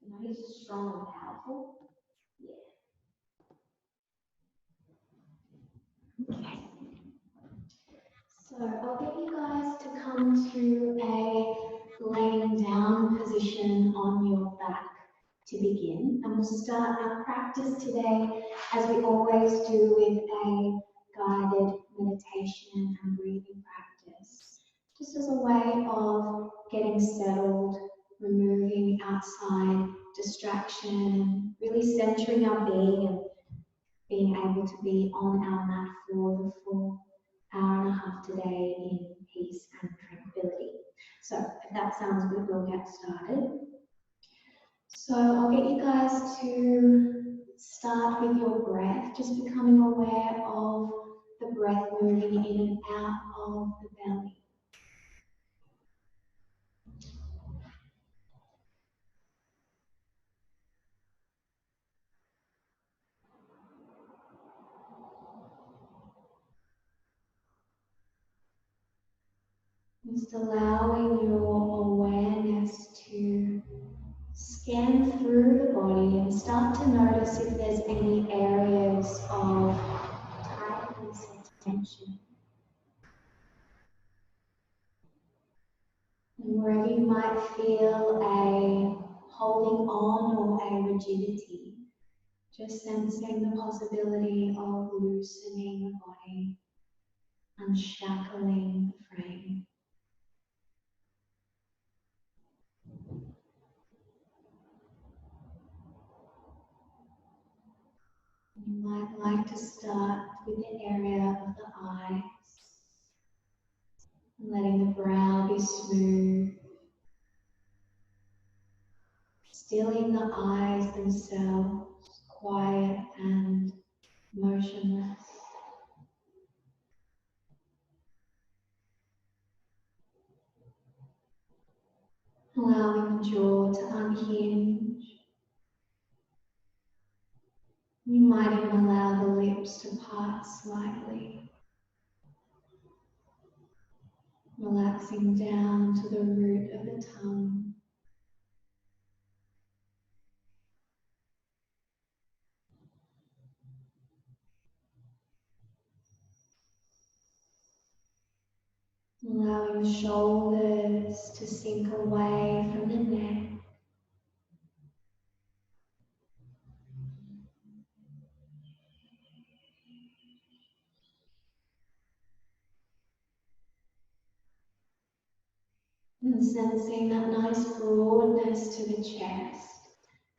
You know, he's strong and powerful. Yeah. Okay. So I'll get you guys to come to a laying down position on your back to begin. And we'll start our practice today, as we always do, with a guided meditation and breathing practice, just as a way of getting settled, removing outside distraction, really centering our being and being able to be on our mat for the full hour and a half today in peace and tranquility. So if that sounds good, we'll get started. So I'll get you guys to start with your breath, just becoming aware of the breath moving in and out of the belly. Just allowing your awareness to scan through the body and start to notice if there's any areas of tightness or tension. And wherever you might feel a holding on or a rigidity, just sensing the possibility of loosening the body, unshackling the frame. You might like to start with the area of the eyes, letting the brow be smooth, stilling the eyes themselves, quiet and motionless. Allowing the jaw to unhinge. You might even allow the lips to part slightly, relaxing down to the root of the tongue. Allowing the shoulders to sink away from the neck. And sensing that nice broadness to the chest.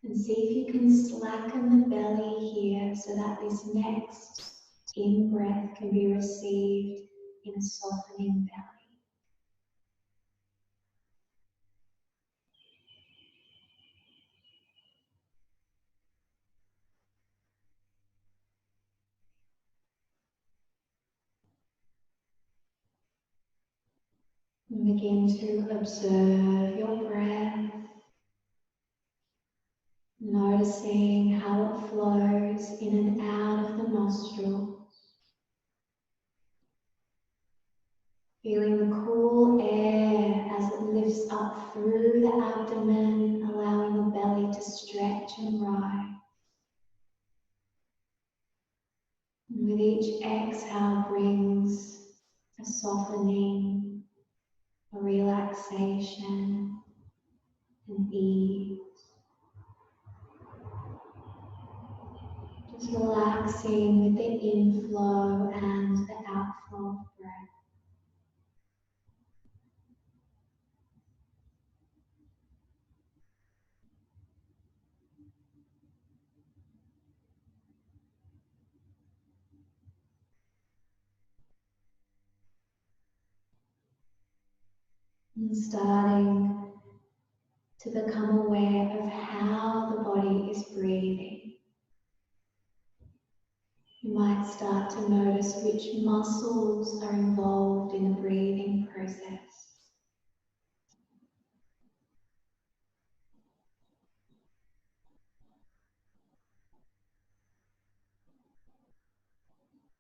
And see if you can slacken the belly here so that this next in-breath can be received in a softening belly. And begin to observe your breath, noticing how it flows in and out of the nostrils. Feeling the cool air as it lifts up through the abdomen, allowing the belly to stretch and rise. And with each exhale brings a softening, a relaxation, and ease. Just relaxing with the inflow and the outflow of breath. And starting to become aware of how the body is breathing. You might start to notice which muscles are involved in the breathing process.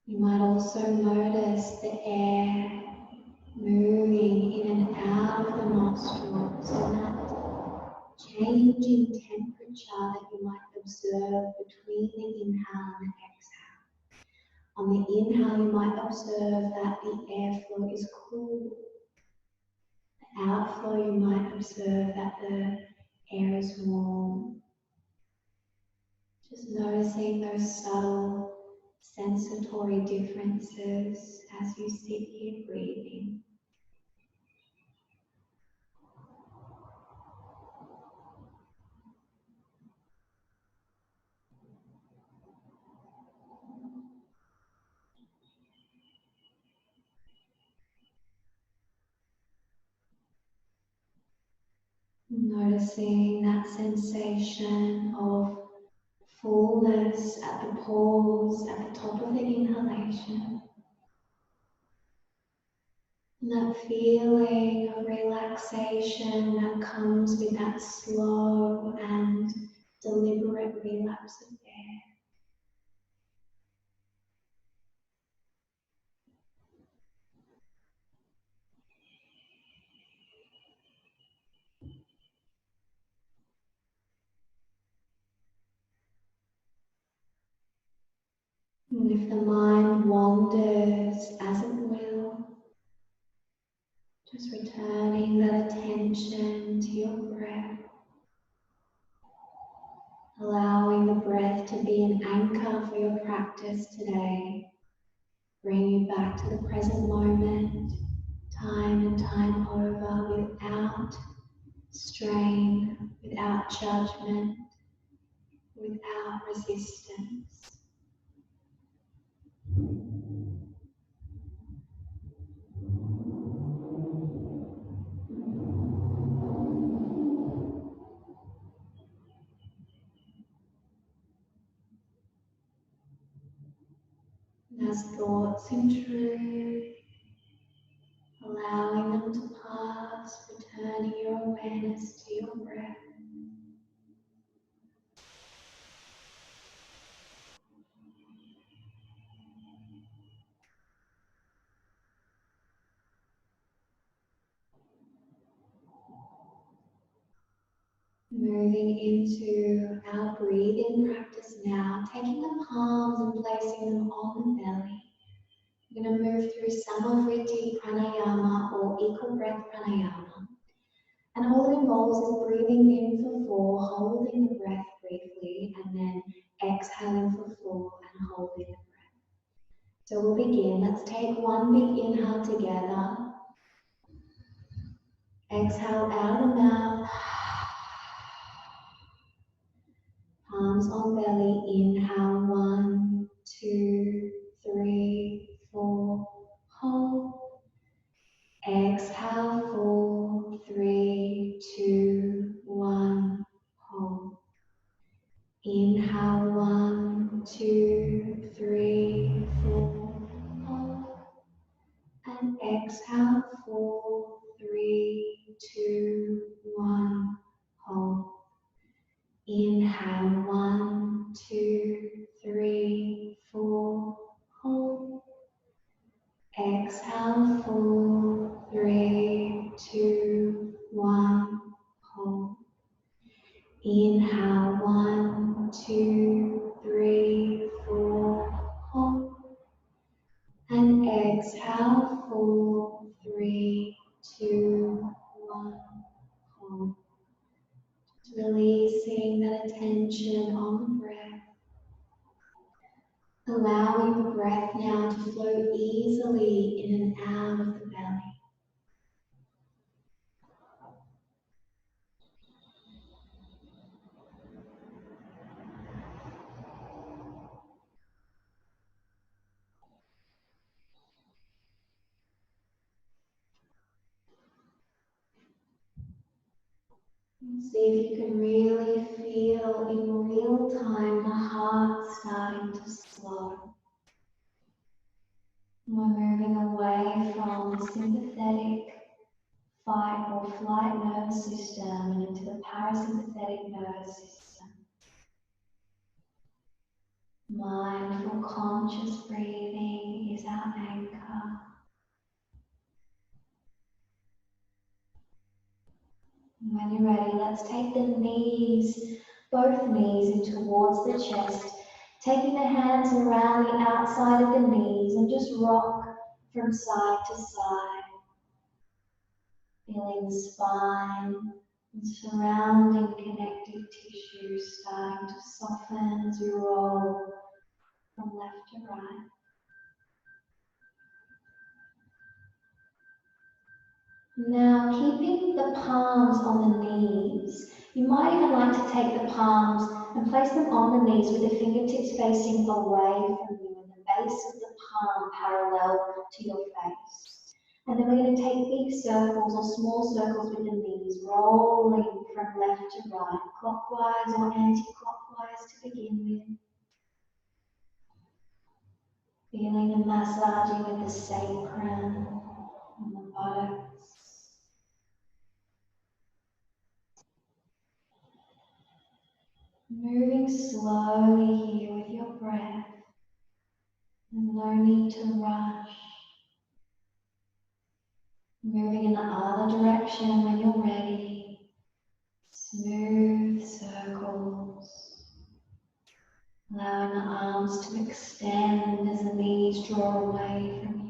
You might also notice the air moving in and out of the nostrils in that change in temperature that you might observe between the inhale and the exhale. On the inhale, you might observe that the airflow is cool. The outflow, you might observe that the air is warm. Just noticing those subtle sensatory differences as you sit here breathing. Noticing that sensation of fullness at the pause, at the top of the inhalation. And that feeling of relaxation that comes with that slow and deliberate relapse of air. And if the mind wanders as it will, just returning that attention to your breath, allowing the breath to be an anchor for your practice today, bring you back to the present moment, time and time over, without strain, without judgment, without resistance. And as thoughts intrude, allowing them to pass, returning your awareness to your breath. Moving into our breathing practice now, taking the palms and placing them on the belly. We're going to move through Samavriti Pranayama or equal breath pranayama. And all it involves is breathing in for 4, holding the breath briefly, and then exhaling for 4 and holding the breath. So we'll begin. Let's take one big inhale together. Exhale out of the mouth. Palms on belly. Inhale 1, 2, 3, 4. Hold. Exhale 4, 3, 2, 1. Hold. Inhale 1, 2, 3, 4. Hold. And exhale 4, 3, 2, 1. Hold. Inhale 1, 2, 3, 4. Hold. Exhale 4, 3, 2, 1. Hold. Inhale 1, 2, 3, 4. Hold. And exhale 4, 3, 2, 1. Hold. Just releasing that attention on the breath. Allowing the breath now to flow easily in and out of the belly. See if you can really feel in real time the heart starting to slow. We're moving away from the sympathetic fight or flight nervous system and into the parasympathetic nervous system. Mindful, conscious breathing is our anchor. When you're ready, let's take the knee both knees in towards the chest, taking the hands around the outside of the knees and just rock from side to side, feeling the spine and surrounding connective tissue starting to soften as you roll from left to right. Now, keeping the palms on the knees, you might even like to take the palms and place them on the knees with the fingertips facing away from you and the base of the palm parallel to your face. And then we're going to take big circles or small circles with the knees, rolling from left to right, clockwise or anti-clockwise to begin with. Feeling the massaging with the sacrum and the buttocks. Moving slowly here with your breath, and no need to rush. Moving in the other direction when you're ready. Smooth circles. Allowing the arms to extend as the knees draw away from you.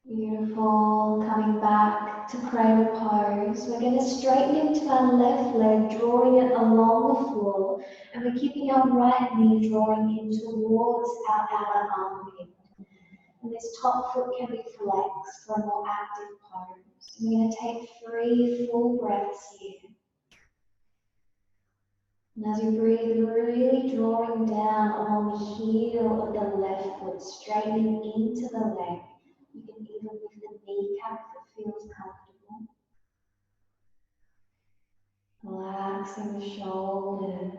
Beautiful. Coming back to cradle pose. We're going to straighten into our left leg, drawing it along the floor, and we're keeping our right knee drawing in towards our outer armpit. And this top foot can be flexed for a more active pose. We're going to take 3 full breaths here. And as you breathe, really drawing down along the heel of the left foot, straightening into the leg. You can even lift the kneecap if it feels comfortable. Relaxing the shoulders.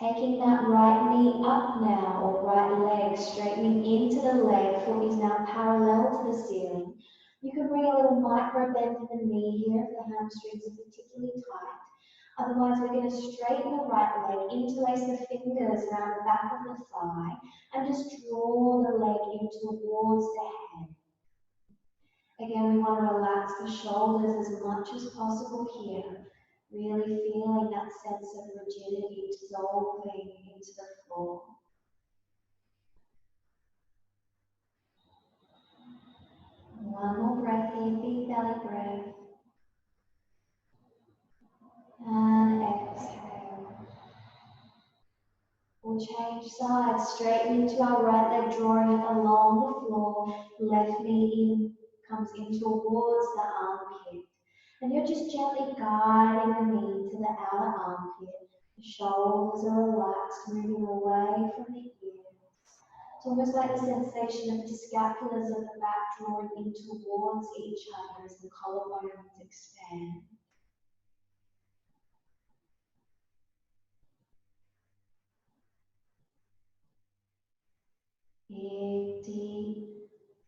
Taking that right knee up now, or right leg, straightening into the leg, foot is now parallel to the ceiling. You can bring a little micro bend in the knee here if the hamstrings are particularly tight. Otherwise, we're going to straighten the right leg, interlace the fingers around the back of the thigh, and just draw the leg in towards the head. Again, we want to relax the shoulders as much as possible here, really feeling that sense of rigidity dissolving into the floor. One more breath here, big belly breath. And exhale. We'll change sides, straighten into our right leg, drawing it along the floor. Left knee comes in towards the armpit. And you're just gently guiding the knee to the outer armpit. The shoulders are relaxed, moving away from the ears. It's almost like the sensation of the scapulas of the back drawing in towards each other as the collarbones expand. Big, deep,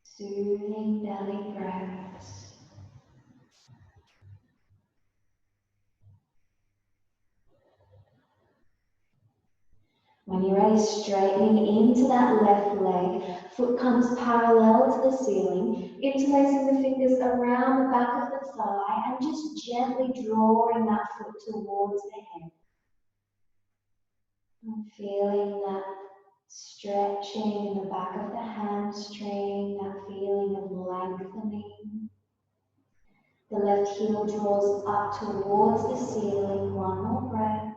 soothing belly breaths. When you're ready, straightening into that left leg, foot comes parallel to the ceiling, interlacing the fingers around the back of the thigh and just gently drawing that foot towards the head. And feeling that stretching in the back of the hamstring, that feeling of lengthening. The left heel draws up towards the ceiling. One more breath.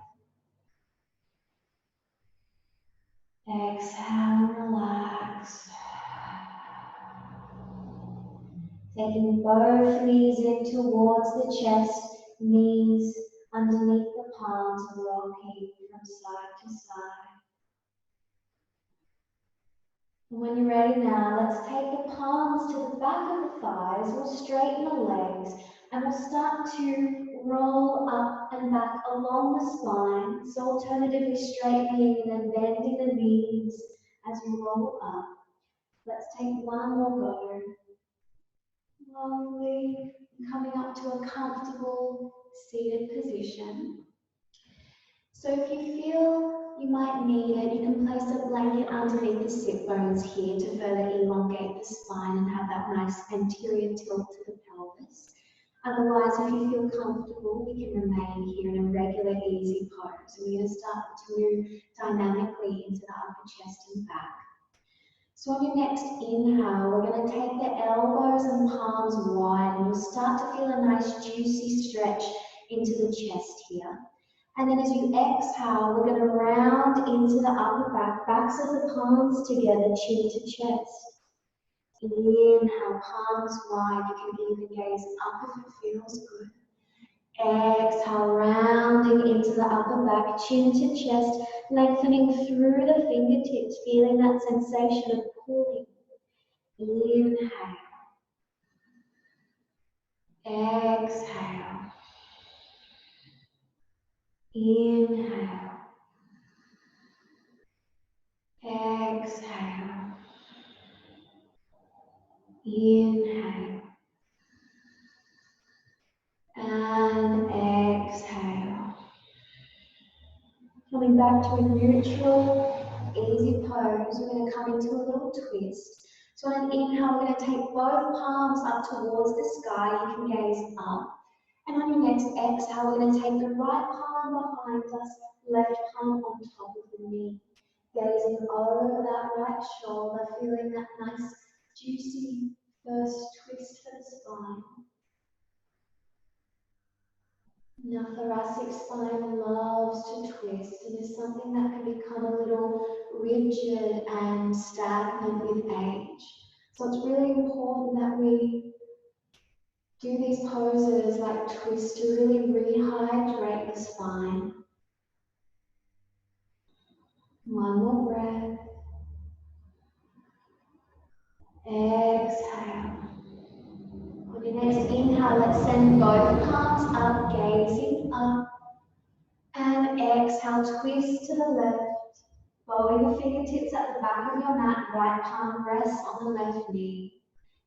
Exhale, relax. Taking both knees in towards the chest, knees underneath the palms, rocking from side to side. And when you're ready now, let's take the palms to the back of the thighs. We'll straighten the legs and we'll start to roll up and back along the spine. So alternatively straightening and then bending the knees as you roll up. Let's take one more go. Lovely. Coming up to a comfortable seated position. So if you feel you might need it. You can place a blanket underneath the sit bones here to further elongate the spine and have that nice anterior tilt to the pelvis. Otherwise, if you feel comfortable, we can remain here in a regular, easy pose. We're going to start to move dynamically into the upper chest and back. So on your next inhale, we're going to take the elbows and palms wide, and you'll start to feel a nice juicy stretch into the chest here. And then as you exhale, we're going to round into the upper back, backs of the palms together, chin to chest. Inhale, palms wide. You can even gaze up if it feels good. Exhale, rounding into the upper back, chin to chest, lengthening through the fingertips, feeling that sensation of pulling. Inhale. Exhale. Inhale. Exhale. Inhale. And exhale. Coming back to a neutral, easy pose, we're going to come into a little twist. So on an inhale, we're going to take both palms up towards the sky. You can gaze up. And on your next exhale, we're going to take the right palm behind us, left palm on top of the knee. Gazing over that right shoulder, feeling that nice, juicy first twist for the spine. Now, thoracic spine loves to twist, and is something that can become a little rigid and stagnant with age. So it's really important that we do these poses like twist to really rehydrate the spine. One more breath. Exhale. On your next inhale, let's send both palms up, gazing up. And exhale, twist to the left. Folding the fingertips at the back of your mat, right palm rests on the left knee.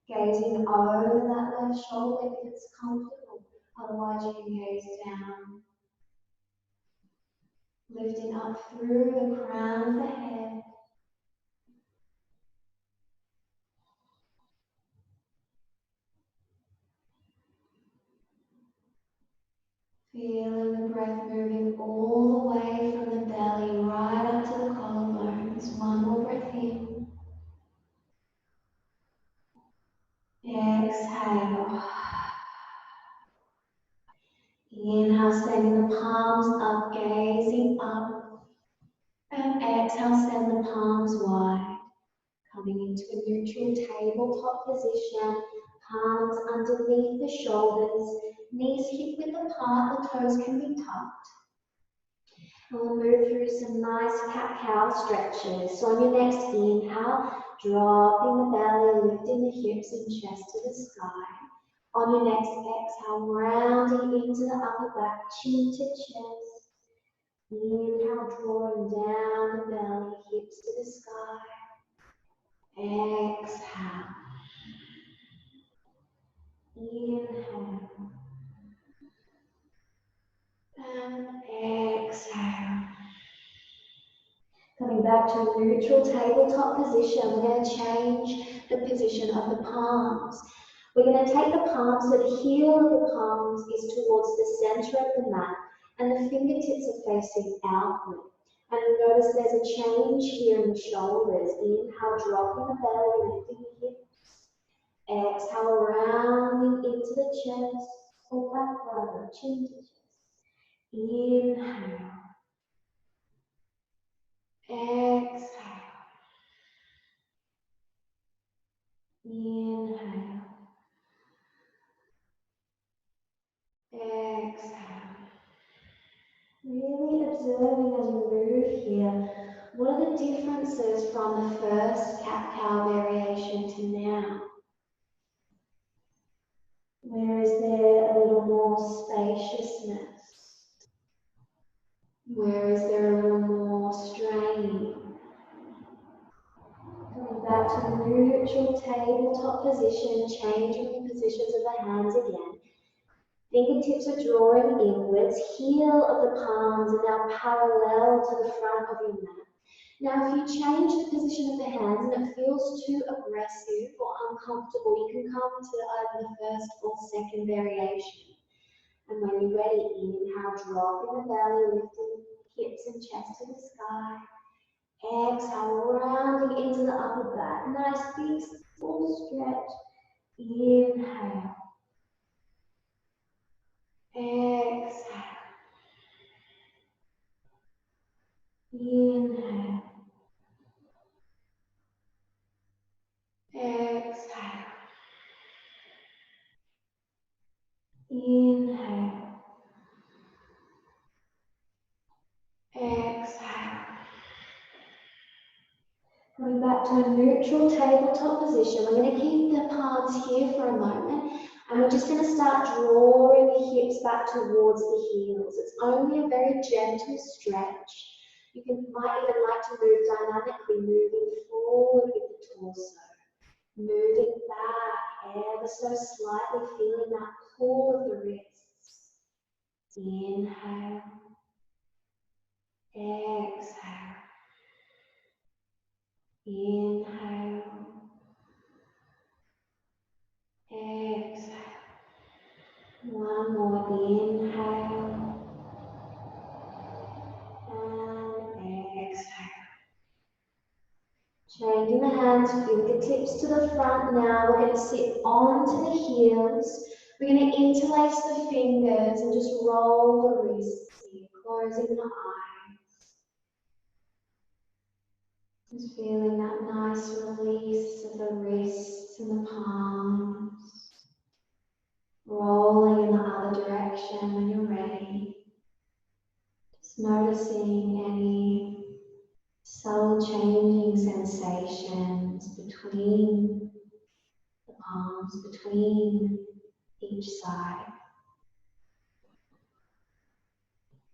Gazing over that left shoulder if it's comfortable. Otherwise, you can gaze down. Lifting up through the crown of the head. Feeling the breath moving all the way from the belly right up to the collarbones. One more breath in. Exhale. Inhale, sending the palms up, gazing up. And exhale, send the palms wide. Coming into a neutral tabletop position. Palms underneath the shoulders. Knees hip width apart, the toes can be tucked. And we'll move through some nice cat-cow stretches. So on your next inhale, dropping the belly, lifting the hips and chest to the sky. On your next exhale, rounding into the upper back, chin to chest. Inhale, drawing down the belly, hips to the sky. Exhale. Inhale. And exhale. Coming back to a neutral tabletop position, we're going to change the position of the palms. We're going to take the palms, so the heel of the palms is towards the center of the mat, and the fingertips are facing outward. And notice there's a change here in the shoulders. Inhale, dropping the belly, lifting the hips. Exhale, rounding into the chest, or back rather, chin to chest. Inhale. Exhale. Inhale. Exhale. Really observing as we move here, what are the differences from the first cat-cow variation to now? Where is there a little more spaciousness? Where is there a little more strain? Coming back to the neutral tabletop position, changing the positions of the hands again. Fingertips are drawing inwards. Heel of the palms are now parallel to the front of your mat. Now, if you change the position of the hands and it feels too aggressive or uncomfortable, you can come to either the first or second variation. And when you're ready, inhale, dropping the belly, lifting hips and chest to the sky. Exhale, rounding into the upper back. Nice big full stretch. Inhale. Exhale. Inhale. Exhale. Inhale. Exhale. Coming back to a neutral tabletop position. We're going to keep the palms here for a moment, and we're just going to start drawing the hips back towards the heels. It's only a very gentle stretch. Might even like to move dynamically, moving forward with the torso, moving back ever so slightly, feeling that pull of the wrists. Inhale, exhale, inhale, exhale. One more, inhale, and exhale. Changing the hands, fingertips to the front now. We're going to sit onto the heels. We're going to interlace the fingers and just roll the wrists here, closing the eyes. Just feeling that nice release of the wrists and the palms. Rolling in the other direction when you're ready. Just noticing any subtle changing sensations between the palms, between each side.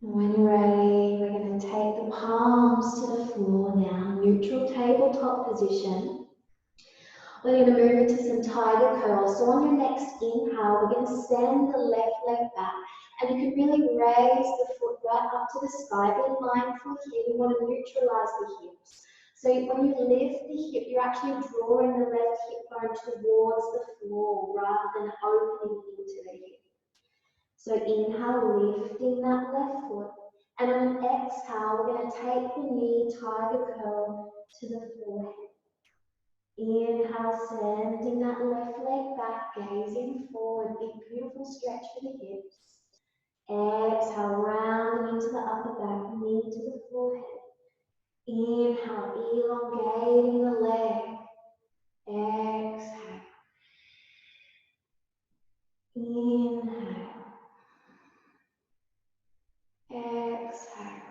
And when you're ready, we're going to take the palms to the floor now, neutral tabletop position. We're going to move into some tiger curls. So on your next inhale, we're going to send the left leg back, and you can really raise the foot right up to the sky. Be mindful here, we want to neutralize the hips. So when you lift the hip, you're actually drawing the left hip bone towards the floor rather than opening into the hip. So inhale, lifting that left foot. And on an exhale, we're going to take the knee, tiger curl to the forehead. Inhale, sending that left leg back, gazing forward. Big, beautiful stretch for the hips. Exhale, rounding into the upper back, knee to the forehead. Inhale, elongating the leg. Exhale. Inhale. Exhale.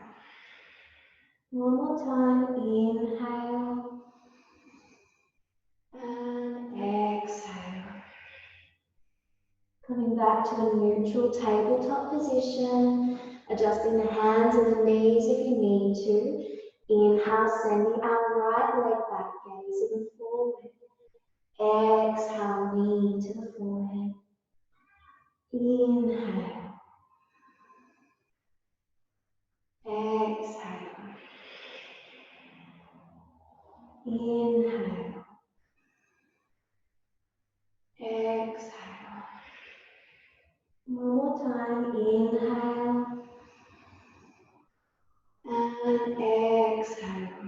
One more time. Inhale. And exhale. Coming back to a neutral tabletop position. Adjusting the hands and the knees if you need to. Inhale, sending our right leg back, gazing forward. Exhale, knee to the forehead. Inhale. Exhale. Inhale. Exhale. One more time. Inhale. And exhale.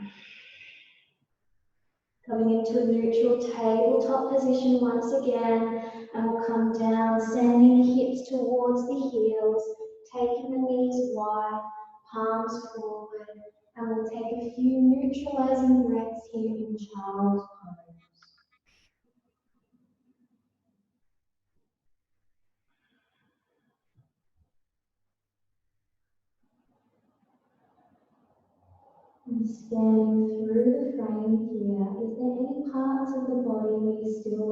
Coming into a neutral tabletop position once again, and we'll come down, sending the hips towards the heels, taking the knees wide, palms forward, and we'll take a few neutralizing breaths here in child's pose. And scanning through the frame here, is there any parts of the body where you still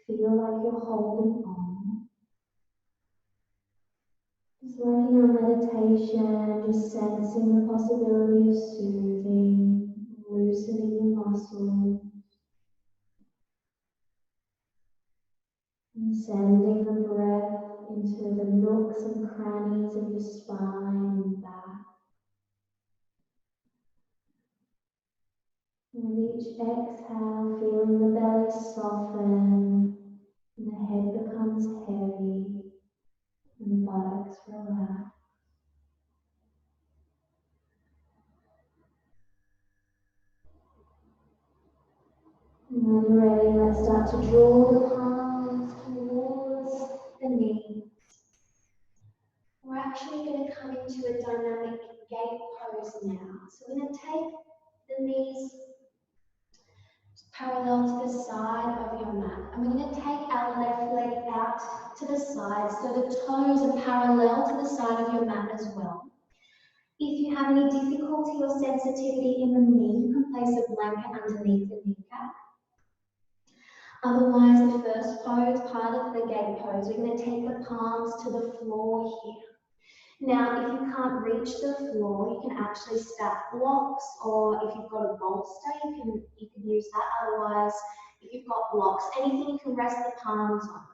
feel like you're holding on? Just like in our meditation, just sensing the possibility of soothing, loosening the muscles, and sending the breath into the nooks and crannies of your spine and back. And with each exhale, feeling the belly soften, and the head becomes heavy, and the buttocks relax. And when you're ready, let's start to draw the palms towards the knees. We're actually going to come into a dynamic gate pose now. So we're going to take the knees parallel to the side of your mat. And we're going to take our left leg out to the side so the toes are parallel to the side of your mat as well. If you have any difficulty or sensitivity in the knee, you can place a blanket underneath the kneecap. Otherwise, the first pose, part of the gate pose, we're going to take the palms to the floor here. Now, if you can't reach the floor, you can actually stack blocks, or if you've got a bolster, you can use that. Otherwise, if you've got blocks, anything you can rest the palms on.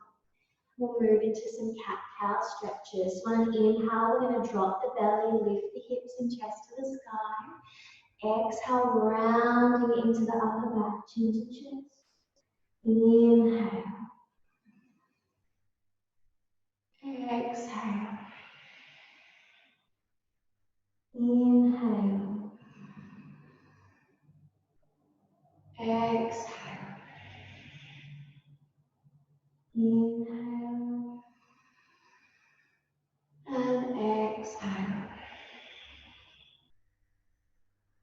We'll move into some cat-cow stretches. On an inhale, we're going to drop the belly, lift the hips and chest to the sky. Exhale, rounding into the upper back, chin to chest. Inhale. Exhale. Inhale. Exhale. Inhale. And exhale.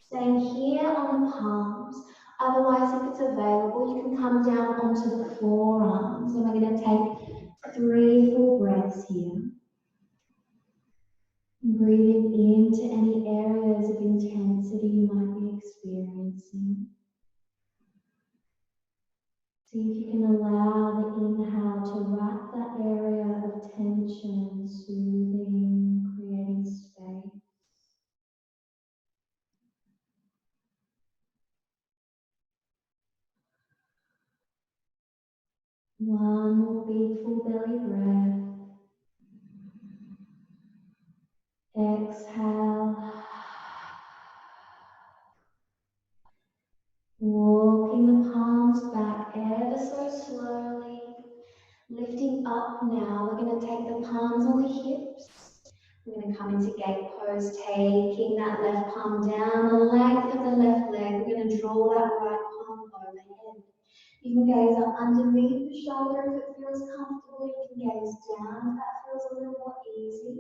Staying here on the palms. Otherwise, if it's available, you can come down onto the forearms. And we're going to take 3 full breaths here. Breathing into any areas of intensity you might be experiencing. See if you can allow the inhale to wrap that area of tension, soothing, creating space. One more big full belly breath. Exhale. Walking the palms back ever so slowly. Lifting up now, we're going to take the palms on the hips. We're going to come into gate pose, taking that left palm down the length of the left leg. We're going to draw that right palm overhead. You can gaze up underneath the shoulder if it feels comfortable. You can gaze down if that feels a little more easy.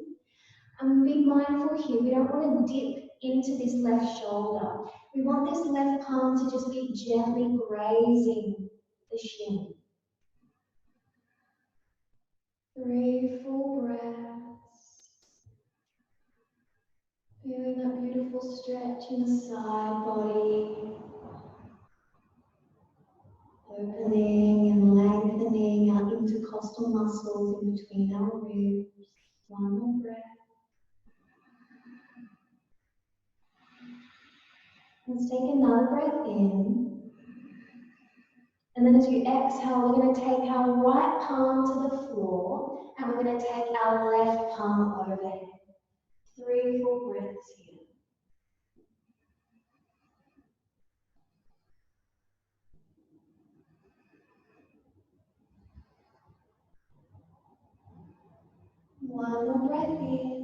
And be mindful here, we don't want to dip into this left shoulder. We want this left palm to just be gently grazing the shin. 3 full breaths. Feeling that beautiful stretch in the side body. Opening and lengthening our intercostal muscles in between our ribs. One more breath. Let's take another breath in. And then as you exhale, we're going to take our right palm to the floor and we're going to take our left palm overhead. 3 full breaths here. One more breath in.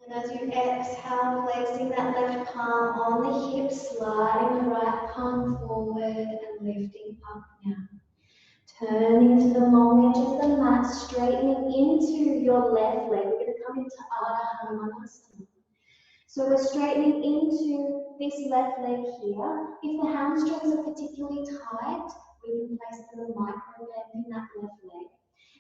And as you exhale, placing that left palm on the hip, sliding the right palm forward and lifting up now. Turning to the long edge of the mat, straightening into your left leg. We're going to come into Ardha Hanumanasana. So we're straightening into this left leg here. If the hamstrings are particularly tight, we can place a little micro bend in that left leg.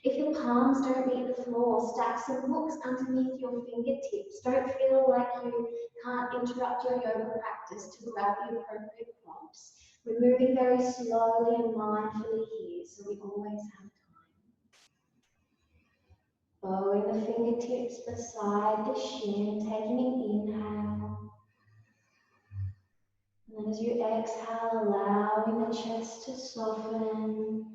If your palms don't meet the floor, stack some hooks underneath your fingertips. Don't feel like you can't interrupt your yoga practice to grab the appropriate props. We're moving very slowly and mindfully here, so we always have time. Bowing the fingertips beside the shin, taking an inhale. And then as you exhale, allowing the chest to soften.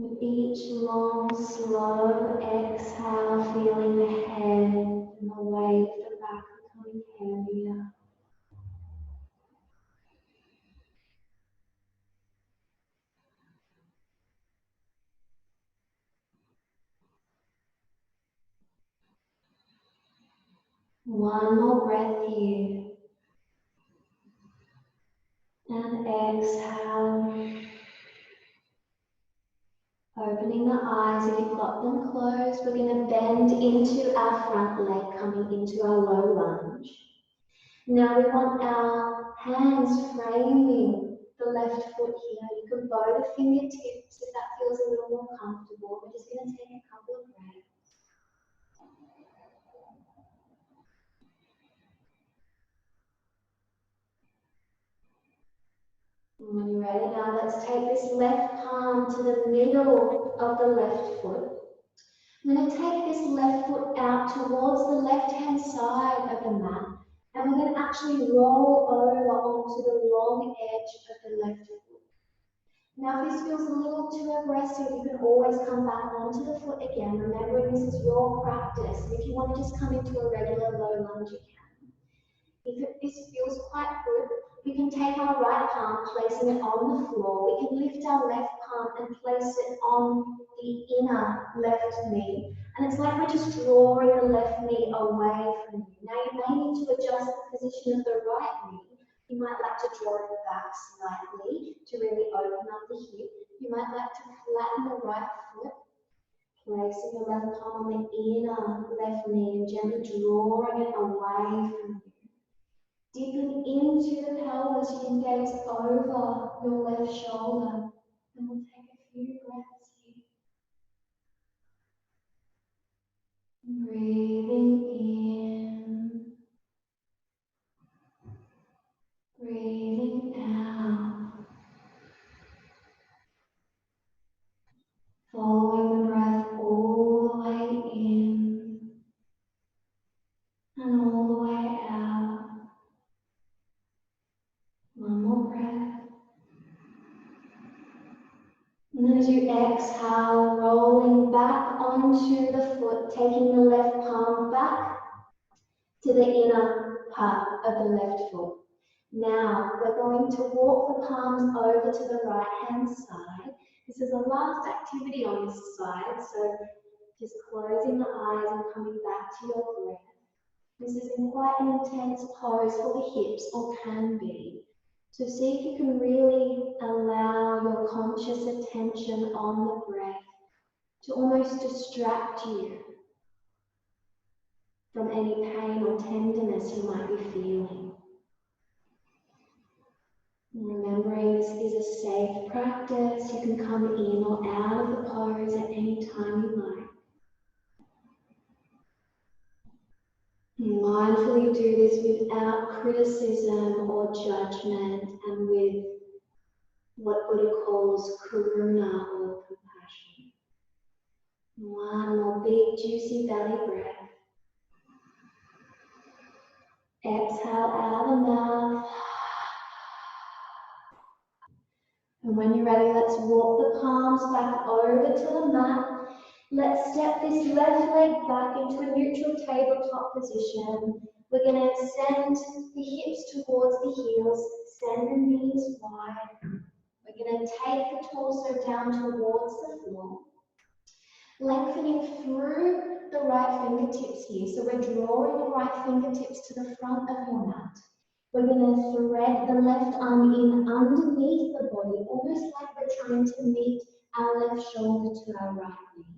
With each long, slow exhale, feeling the head and the weight of the back becoming heavier. One more breath here. And exhale. Opening the eyes, if you've got them closed, we're going to bend into our front leg, coming into our low lunge. Now we want our hands framing the left foot here. You can bow the fingertips if that feels a little more comfortable. We're just going to take a couple of breaths. And when you're ready now, let's take this left palm to the middle of the left foot. I'm going to take this left foot out towards the left-hand side of the mat, and we're going to actually roll over onto the long edge of the left foot. Now, if this feels a little too aggressive, you can always come back onto the foot again, remembering this is your practice. And if you want to just come into a regular low lunge, you can. If this feels quite good, we can take our right palm, placing it on the floor. We can lift our left palm and place it on the inner left knee. And it's like we're just drawing the left knee away from you. Now you may need to adjust the position of the right knee. You might like to draw it back slightly to really open up the hip. You might like to flatten the right foot, placing the left palm on the inner left knee and gently drawing it away from you. Dipping into the pelvis, you can gaze over your left shoulder. And we'll take a few breaths here. Breathing in. Breathing out. Following the breath all the way in and all the way out. One more breath. And then as you exhale, rolling back onto the foot, taking the left palm back to the inner part of the left foot. Now we're going to walk the palms over to the right hand side. This is the last activity on this side, so just closing the eyes and coming back to your breath. This is in quite an intense pose for the hips, or can be. So see if you can really allow your conscious attention on the breath to almost distract you from any pain or tenderness you might be feeling. Remembering this is a safe practice, you can come in or out of the pose at any time you like. Mindfully do this without criticism or judgment and with what Buddha calls karuna or compassion. One more big juicy belly breath. Exhale out of the mouth. And when you're ready, let's walk the palms back over to the mat. Let's step this left leg back into a neutral tabletop position. We're going to send the hips towards the heels, send the knees wide. We're going to take the torso down towards the floor. Lengthening through the right fingertips here. So we're drawing the right fingertips to the front of your mat. We're going to thread the left arm in underneath the body, almost like we're trying to meet our left shoulder to our right knee.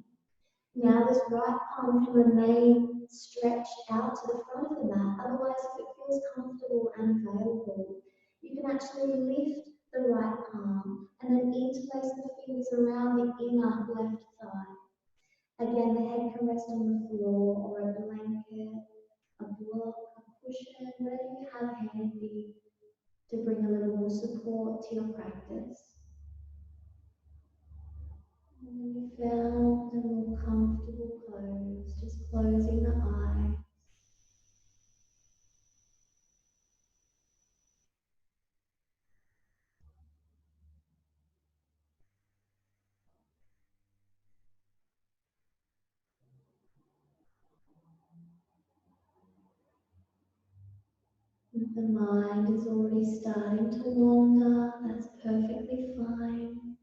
Now this right palm can remain stretched out to the front of the mat. Otherwise, if it feels comfortable and available, you can actually lift the right palm and then interlace the fingers around the inner left thigh. Again, the head can rest on the floor or a blanket, a block, a cushion, whatever you have handy to bring a little more support to your practice. And when you found a more comfortable pose, just closing the eyes. The mind is already starting to wander. That's perfectly fine.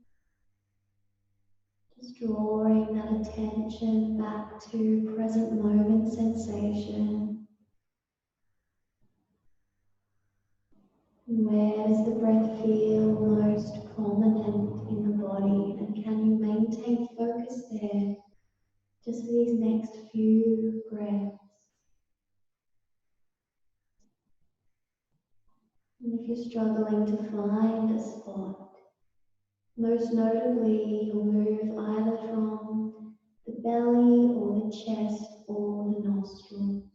Just drawing that attention back to present moment sensation. Where does the breath feel most prominent in the body, and can you maintain focus there just for these next few breaths? And if you're struggling to find a spot, most notably you'll move either from the belly or the chest or the nostrils.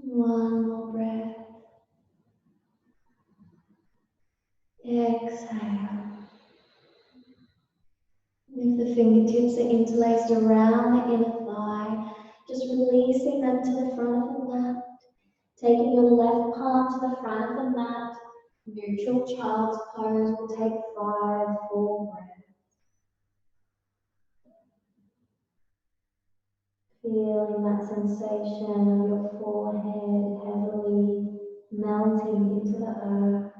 One more breath. Exhale. If the fingertips are interlaced around the inner thigh, just releasing them to the front of the mat. Taking your left palm to the front of the mat. Neutral child's pose will take 5 full breaths. Feeling that sensation of your forehead heavily melting into the earth.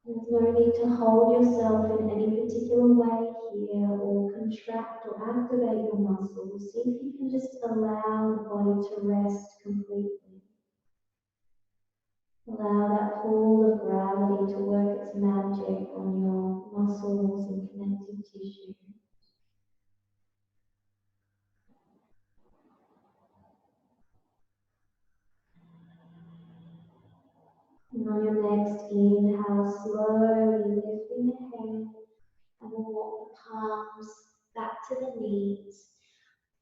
There's no need to hold yourself in any particular way here or contract or activate your muscles. See if you can just allow the body to rest completely. Allow that pull of gravity to work its magic on your muscles and connective tissue. And on your next inhale, slowly lifting the head, and we'll walk the palms back to the knees.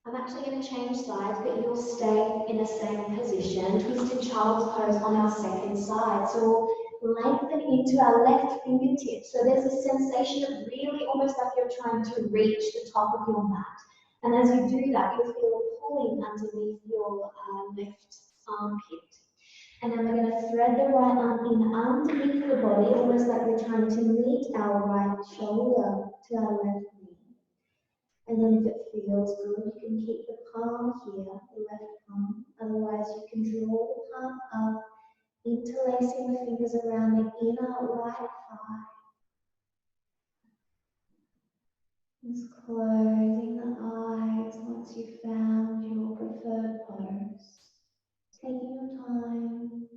I'm actually going to change sides, but you'll stay in the same position. Twisted child's pose on our second side. So we'll lengthen into our left fingertips. So there's a sensation of really almost like you're trying to reach the top of your mat. And as you do that, you'll feel pulling underneath your left armpit. And then we're going to thread the right arm in underneath the body, almost like we're trying to meet our right shoulder to our left knee. And then if it feels good, you can keep the palm here, the left palm. Otherwise, you can draw the palm up, interlacing the fingers around the inner right thigh. Just closing the eyes once you've found your preferred pose. Taking your time.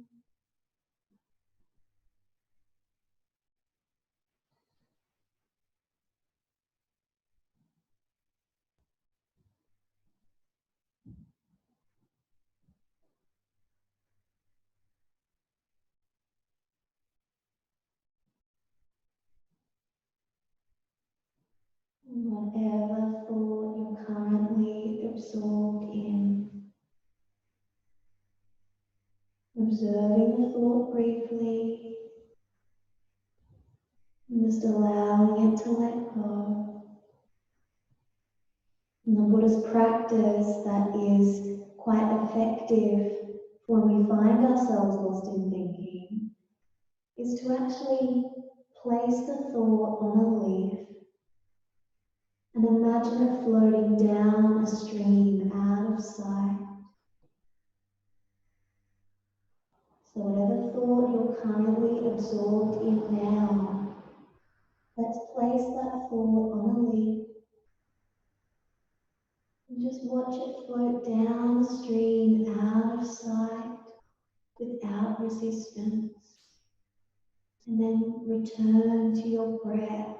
Whatever thought you're currently absorbed in, observing the thought briefly, and just allowing it to let go. And the Buddha's practice that is quite effective when we find ourselves lost in thinking is to actually place the thought on a leaf and imagine it floating down a stream out of sight. So whatever thought you're currently absorbed in now, let's place that thought on a leaf and just watch it float down the stream out of sight without resistance. And then return to your breath.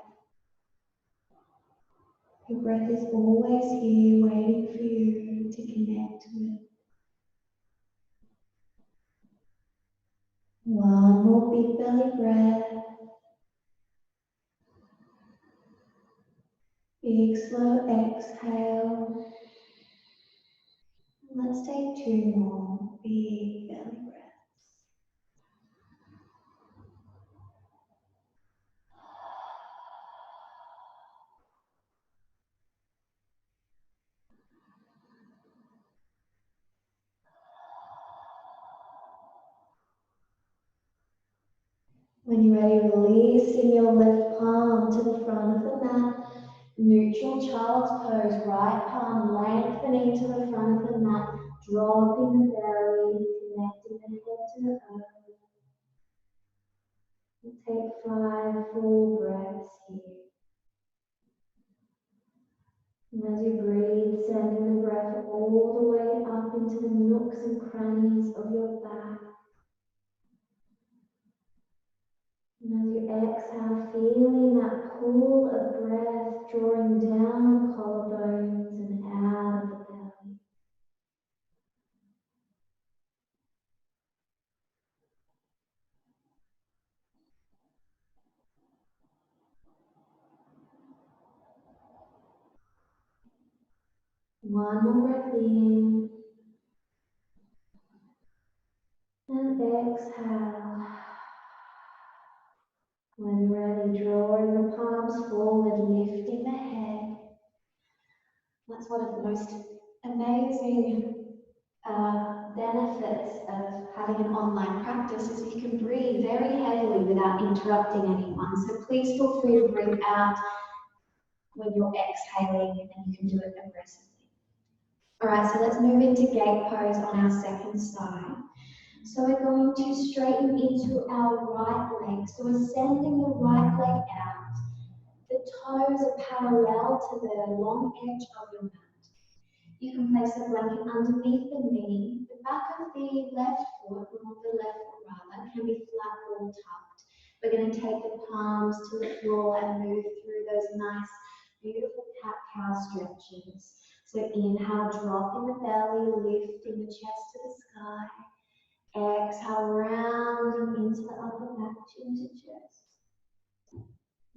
Your breath is always here waiting for you to connect with. One more big belly breath. Big slow exhale. Let's take 2 more big belly breaths. When you're ready, releasing your left palm to the front of the mat. Neutral child's pose, right palm lengthening to the front of the mat, dropping the belly, connecting the head to the earth. And take 5 full breaths here. And as you breathe, sending the breath all the way up into the nooks and crannies of your back. And as you exhale, feeling that pull of breath drawing down the collarbones and out of the belly. One more breath in and exhale. When ready, drawing the palms forward, lifting the head. That's one of the most amazing benefits of having an online practice is you can breathe very heavily without interrupting anyone. So please feel free to breathe out when you're exhaling, and you can do it aggressively. All right, so let's move into gate pose on our second side. So we're going to straighten into our right leg. So we're sending the right leg out. The toes are parallel to the long edge of your mat. You can place a blanket underneath the knee. The back of the left foot, or the left foot rather, can be flat or tucked. We're going to take the palms to the floor and move through those nice, beautiful cat-cow stretches. So inhale, dropping the belly, lifting the chest to the sky. Exhale, rounding into the upper back, chin to chest.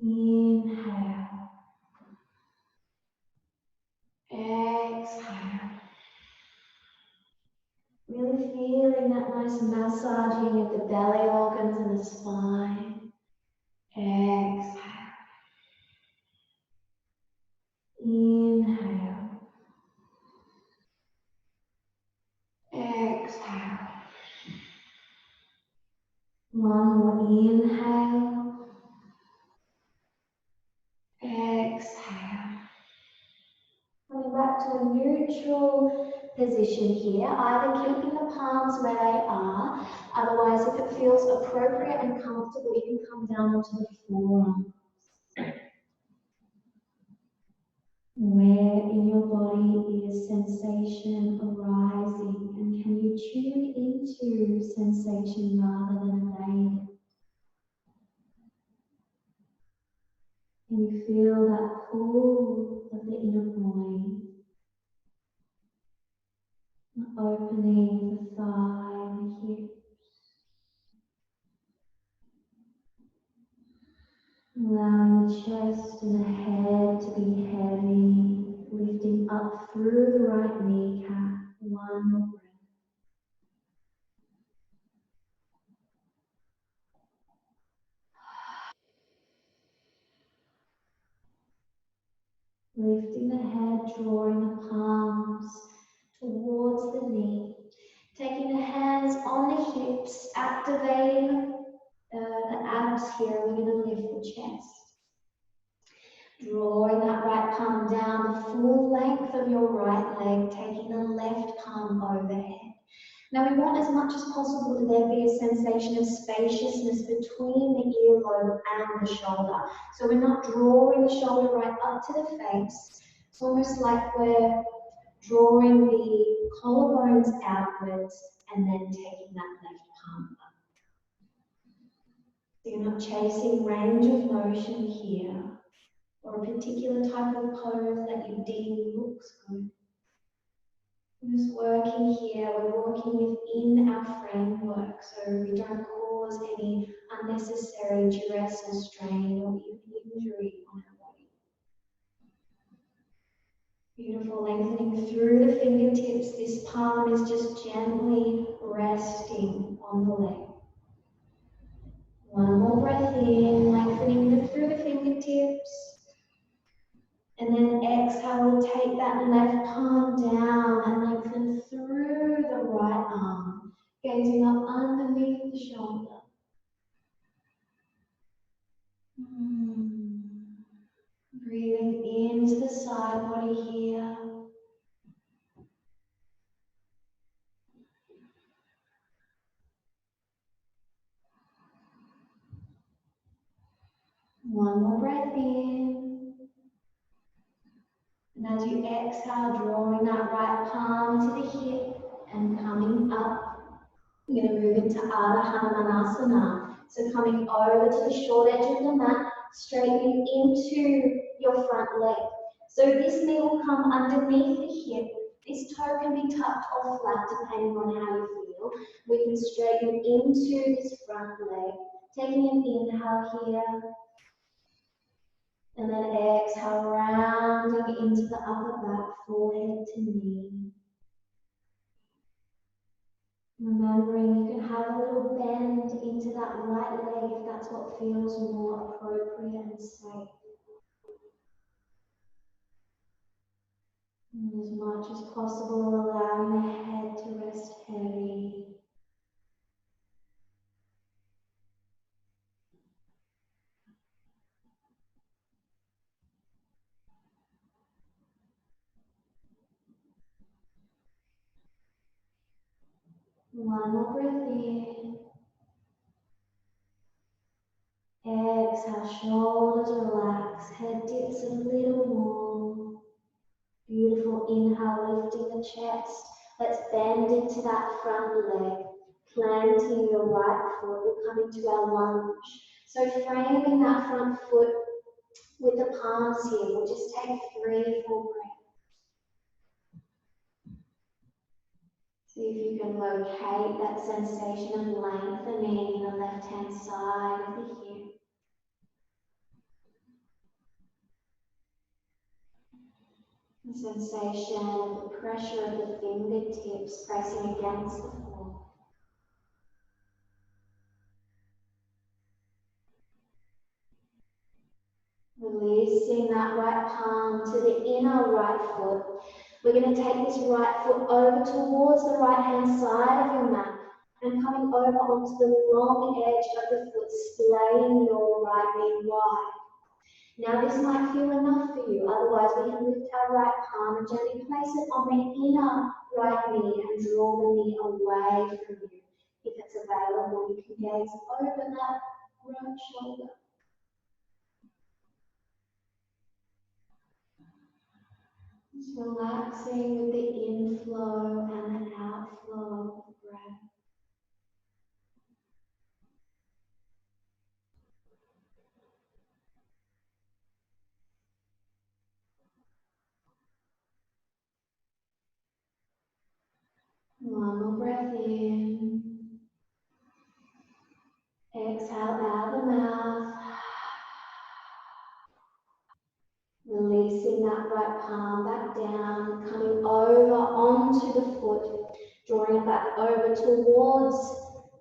Inhale. Exhale. Really feeling that nice massaging of the belly organs and the spine. Exhale. Inhale. Exhale. One more inhale. Exhale. Coming back to a neutral position here, either keeping the palms where they are, otherwise if it feels appropriate and comfortable, you can come down onto the forearm. Where in your body is sensation arising, and can you tune into sensation rather than evade it? Can you feel that pull of the inner groin? Opening the thigh, the hips. Allowing the chest and the head to be heavy, lifting up through the right kneecap. One more breath. Lifting the head, drawing the palms towards the knee. Taking the hands on the hips, activating the abs here. We're going to lift the chest. Drawing that right palm down the full length of your right leg, taking the left palm overhead. Now we want as much as possible to there be a sensation of spaciousness between the earlobe and the shoulder. So we're not drawing the shoulder right up to the face. It's almost like we're drawing the collarbones outwards and then taking that left palm up. So you're not chasing range of motion here or a particular type of pose that you deem looks good. We're just working here, we're working within our framework so we don't cause any unnecessary duress or strain or even injury on our body. Beautiful, lengthening through the fingertips. This palm is just gently resting on the leg. One more breath in, lengthening through the fingertips. And then exhale, take that left palm down and lengthen through the right arm, gazing up underneath the shoulder. Breathing into the side body here. One more breath in. And as you exhale, drawing that right palm to the hip and coming up, we're going to move into Ardha Hanumanasana. So coming over to the short edge of the mat, straightening into your front leg. So this knee will come underneath the hip. This toe can be tucked or flat depending on how you feel. We can straighten into this front leg. Taking an inhale here. And then exhale, rounding into the upper back, forehead to knee. Remembering you can have a little bend into that right leg if that's what feels more appropriate and safe. And as much as possible, allowing the head to rest heavy. One more breath in. Exhale, shoulders relax, head dips a little more. Beautiful inhale, lifting the chest. Let's bend into that front leg. Planting your right foot, we'll come into our lunge. So framing that front foot with the palms here, we'll just take 3 full breaths. See if you can locate that sensation of lengthening in the left-hand side of the hip. The sensation of the pressure of the fingertips pressing against the floor. Releasing that right palm to the inner right foot. We're going to take this right foot over towards the right-hand side of your mat and coming over onto the long edge of the foot, splaying your right knee wide. Now this might feel enough for you, otherwise we can lift our right palm and gently place it on the inner right knee and draw the knee away from you. If it's available, you can gaze over that right shoulder. Just relaxing with the inflow and the outflow of breath. One more breath in. Exhale out the mouth. Releasing that right palm back down, coming over onto the foot, drawing it back over towards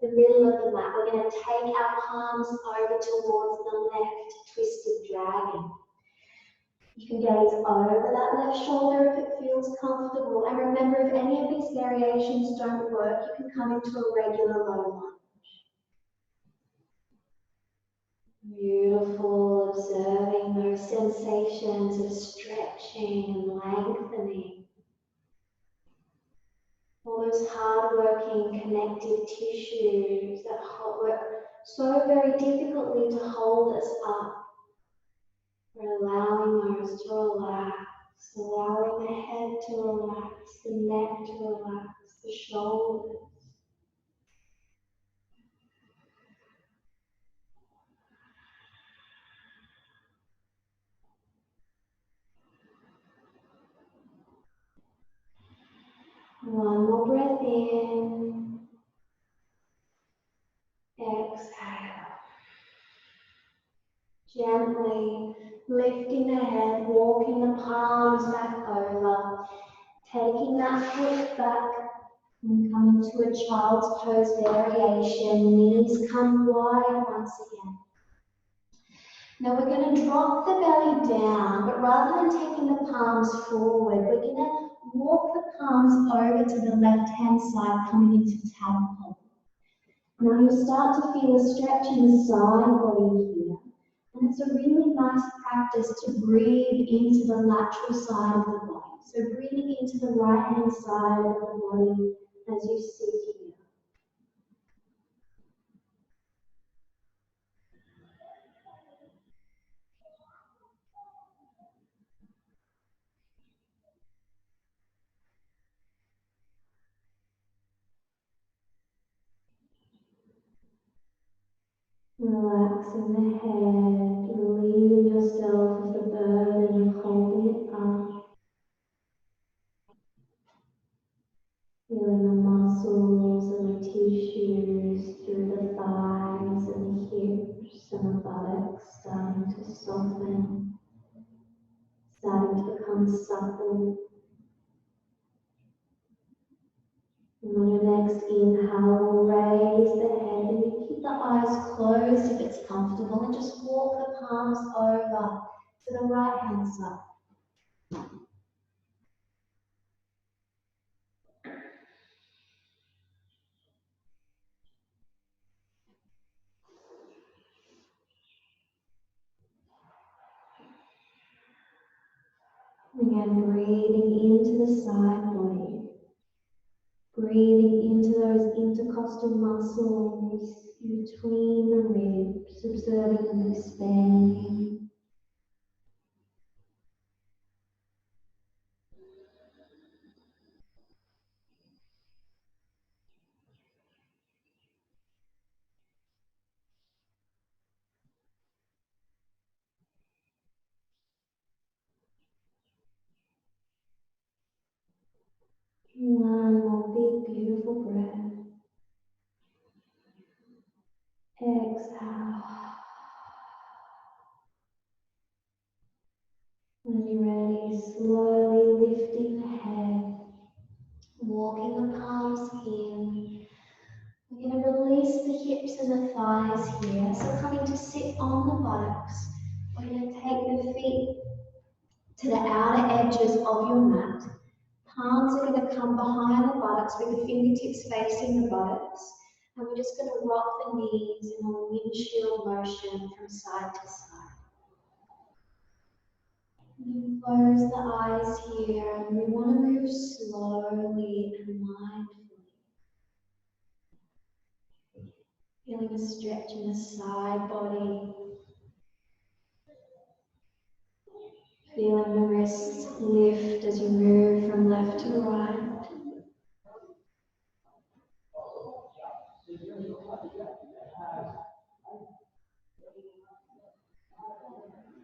the middle of the mat. We're going to take our palms over towards the left twisted dragon. You can gaze over that left shoulder if it feels comfortable. And remember, if any of these variations don't work, you can come into a regular low lunge. Beautiful, observing those sensations of stretching and lengthening. All those hard-working connective tissues that work so very difficultly to hold us up. We're allowing those to relax, allowing the head to relax, the neck to relax, the shoulders. One more breath in. Exhale. Gently lifting the head, walking the palms back over, taking that foot back and coming to a child's pose variation. Knees come wide once again. Now we're going to drop the belly down, but rather than taking the palms forward, we're going to walk the palms over to the left-hand side, coming into tadpole. Now you'll start to feel a stretch in the side body here, and it's a really nice practice to breathe into the lateral side of the body. So breathing into the right hand side of the body as you sit here. Relaxing the head, relieving yourself of the burden of holding it up. Feeling the muscles and the tissues through the thighs and the hips and the buttocks starting to soften, starting to become supple. And on your next inhale, raise the head and you keep the eyes closed if it's comfortable and just walk the palms over to the right hand side. Again, breathing into the side body. Breathing into those intercostal muscles in between the ribs, observing them expanding. One more big, beautiful breath. Exhale. When you're ready, slowly lifting the head, walking the palms in. We're going to release the hips and the thighs here. So coming to sit on the buttocks. We're going to take the feet to the outer edges of your mat. Palms are going to come behind the buttocks with the fingertips facing the buttocks. And we're just going to rock the knees in a windshield motion from side to side. You can close the eyes here, and we want to move slowly and mindfully. Feeling a stretch in the side body. Feeling the wrists lift as you move from left to right.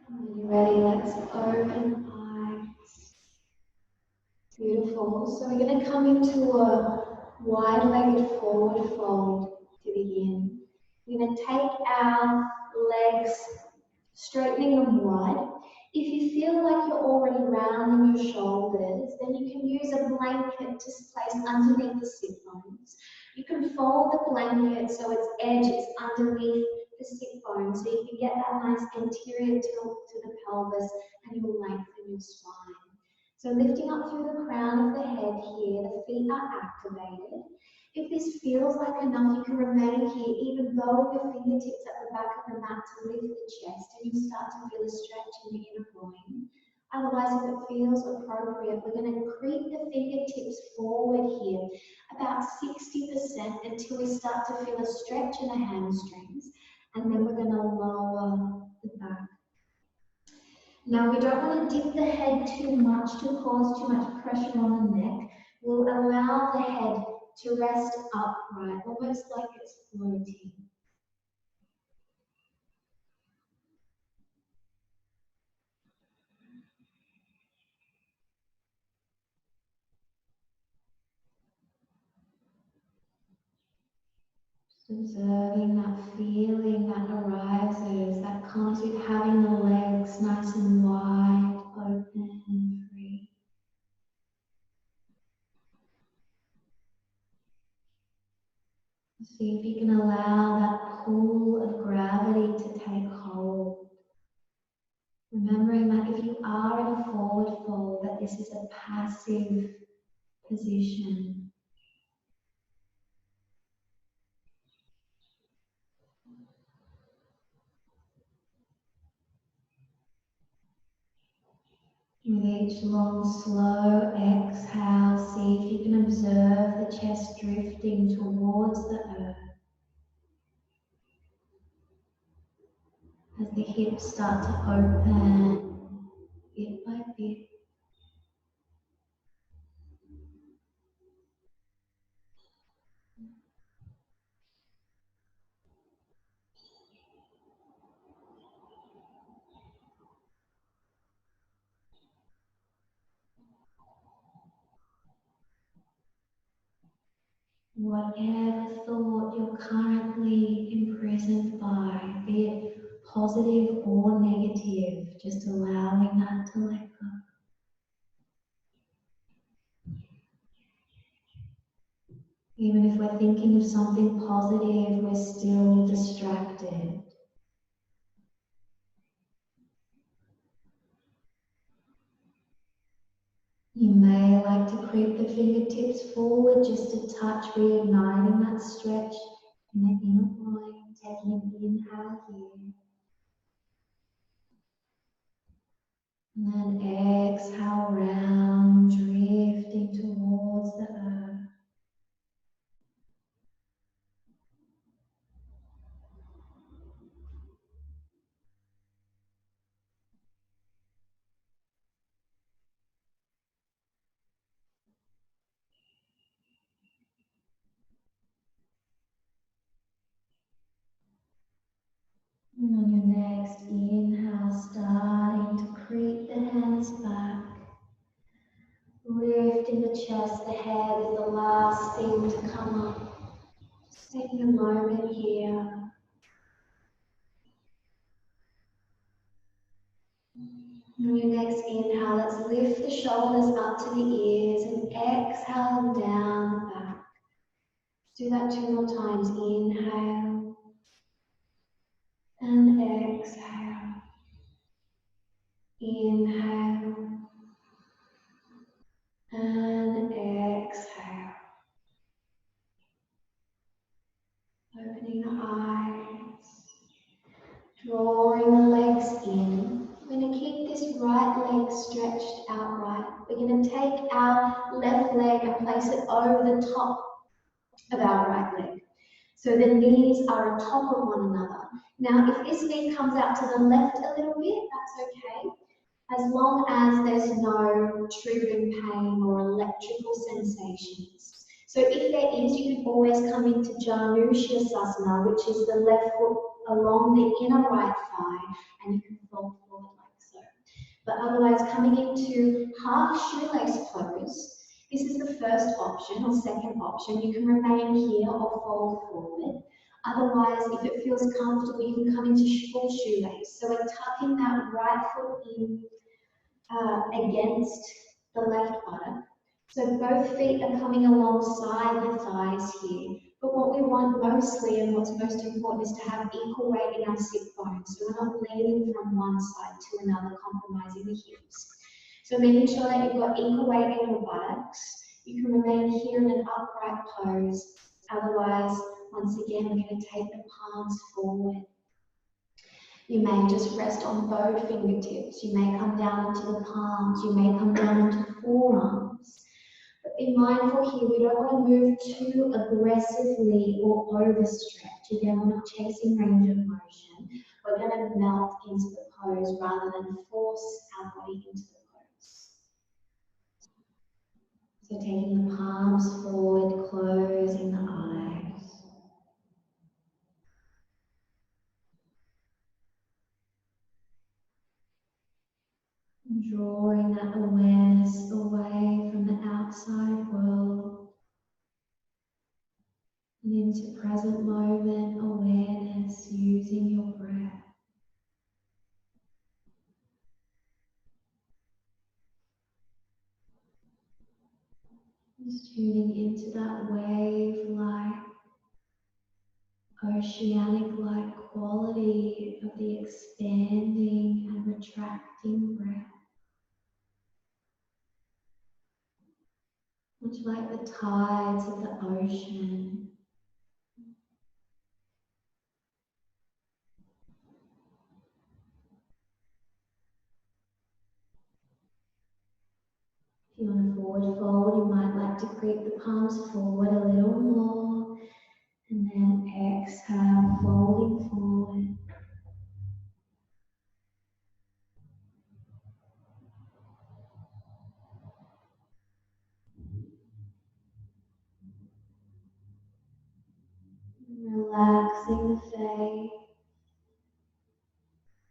When you're ready, let's open eyes. Beautiful. So we're going to come into a wide-legged forward fold to begin. We're going to take our legs, straightening them wide. If you feel like you're already rounding your shoulders, then you can use a blanket to place underneath the sit bones. You can fold the blanket so its edge is underneath the sit bone, so you can get that nice anterior tilt to the pelvis and you'll lengthen your spine. So lifting up through the crown of the head here, the feet are activated. If this feels like enough, you can remain here, even bowing your fingertips at the back of the mat to lift the chest, and you'll start to feel a stretch in the inner groin. Otherwise, if it feels appropriate, we're going to creep the fingertips forward here, about 60% until we start to feel a stretch in the hamstrings, and then we're going to lower the back. Now, we don't want to dip the head too much to cause too much pressure on the neck. We'll allow the head to rest upright, almost like it's floating. Just observing that feeling that arises, that comes with having the legs nice and wide, open and free. See if you can allow that pull of gravity to take hold. Remembering that if you are in a forward fold, that this is a passive position. With each long, slow exhale, see if you can observe the chest drifting towards the earth as the hips start to open bit by bit. Whatever thought you're currently imprisoned by, be it positive or negative, just allowing that to let go. Even if we're thinking of something positive, we're still distracted. You may like to creep the fingertips forward just a touch, reigniting that stretch in the inner groin, taking an inhale here. And then exhale round, drifting towards the earth. And on your next inhale, starting to creep the hands back. Lifting the chest, the head is the last thing to come up. Just taking a moment here. On your next inhale, let's lift the shoulders up to the ears and exhale down the back. Do that 2 more times. Inhale and exhale. Inhale and exhale. Opening the eyes. Drawing the legs in. We're going to keep this right leg stretched outright. We're going to take our left leg and place it over the top of our right leg. So the knees are on top of one another. Now, if this knee comes out to the left a little bit, that's okay, as long as there's no triggering pain or electrical sensations. So if there is, you can always come into Janushirasana, which is the left foot along the inner right thigh, and you can fold forward like so. But otherwise, coming into half shoelace pose, this is the first option or second option. You can remain here or fold forward. Otherwise, if it feels comfortable, you can come into full shoelace. So we're tucking that right foot in against the left buttock. So both feet are coming alongside the thighs here. But what we want mostly and what's most important is to have equal weight in our sit bones. So we're not leaning from one side to another, compromising the hips. So making sure that you've got equal weight in your buttocks. You can remain here in an upright pose. Otherwise, once again, we're going to take the palms forward. You may just rest on both fingertips. You may come down into the palms. You may come down into forearms. But be mindful here, we don't want to move too aggressively or overstretch. Again, we're not chasing range of motion. We're going to melt into the pose rather than force our body into the pose. So taking the palms forward, closing the eyes. Drawing that awareness away from the outside world and into present moment awareness using your breath. Just tuning into that wave-like, oceanic-like quality of the expanding and retracting breath. Much like the tides of the ocean. you want to forward fold, you might like to creep the palms forward a little more. And then exhale, folding forward. Relaxing the face,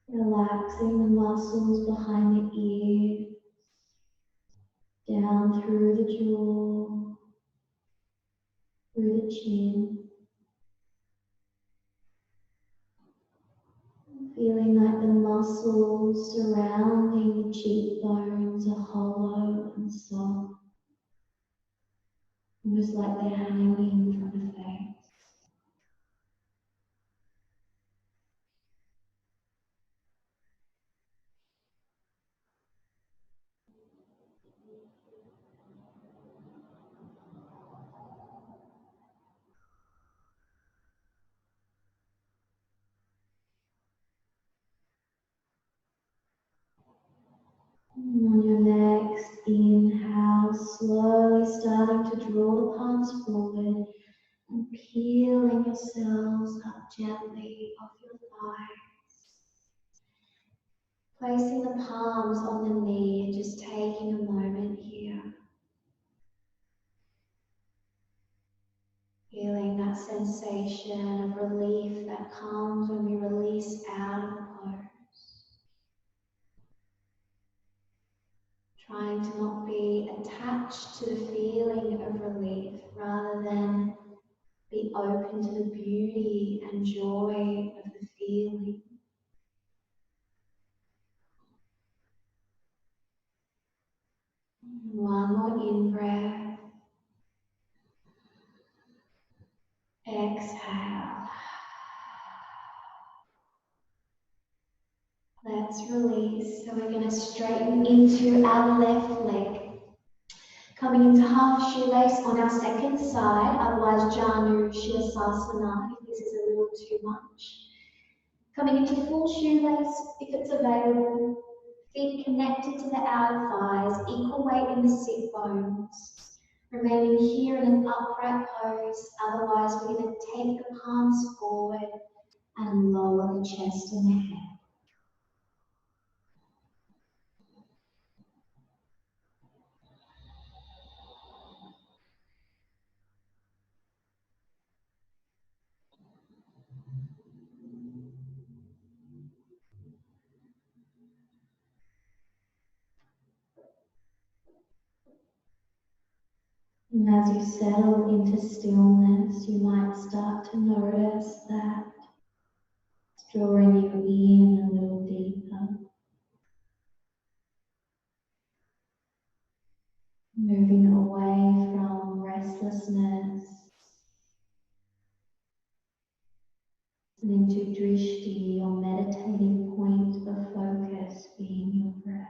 relaxing the muscles behind the ear, down through the jaw, through the chin. Feeling like the muscles surrounding the cheekbones are hollow and soft, almost like they're hanging from the face. And on your next inhale, slowly starting to draw the palms forward and peeling yourselves up gently off your thighs. Placing the palms on the knee and just taking a moment here. Feeling that sensation of relief that comes when we release out of the pose. Trying to not be attached to the feeling of relief rather than be open to the beauty and joy of the feeling. One more in-breath. Exhale. Let's release. So we're going to straighten into our left leg. Coming into half shoelace on our second side, otherwise Janu Shirsasana if this is a little too much. Coming into full shoelace if it's available. Feet connected to the outer thighs, equal weight in the sit bones. Remaining here in an upright pose, otherwise we're going to take the palms forward and lower the chest and the head. And as you settle into stillness, you might start to notice that it's drawing you in a little deeper. Moving away from restlessness and into drishti, your meditative point of focus being your breath.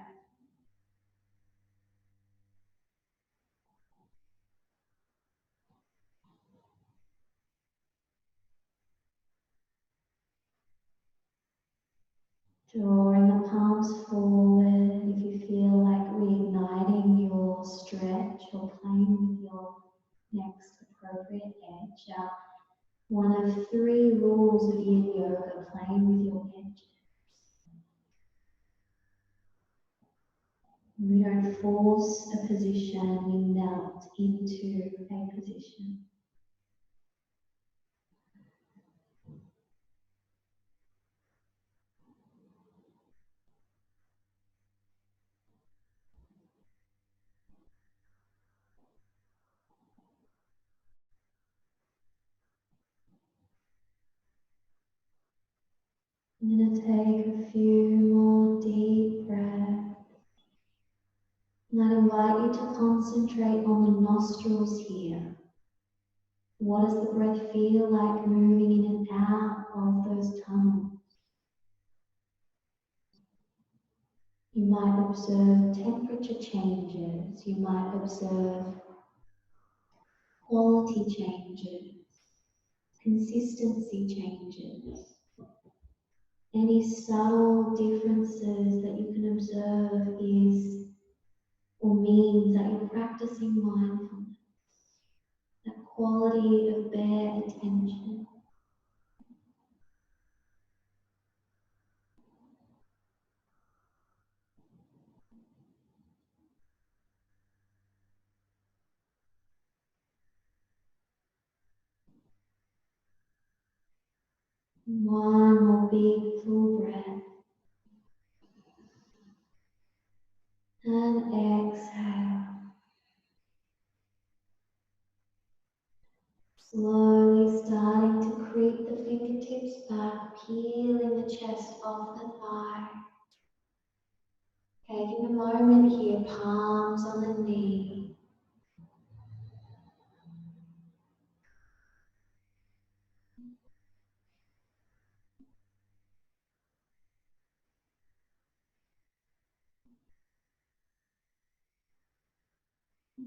Drawing the palms forward if you feel like reigniting your stretch or playing with your next appropriate edge. One of 3 rules of yin yoga, playing with your edges. We don't force a position, we melt into a position. I'm going to take a few more deep breaths. And I invite you to concentrate on the nostrils here. What does the breath feel like moving in and out of those tunnels? You might observe temperature changes. You might observe quality changes, consistency changes. Any subtle differences that you can observe is or means that you're practicing mindfulness, that quality of bare attention. One more big full breath. And exhale. Slowly starting to creep the fingertips back, peeling the chest off the thigh. Taking a moment here, palms on the knee.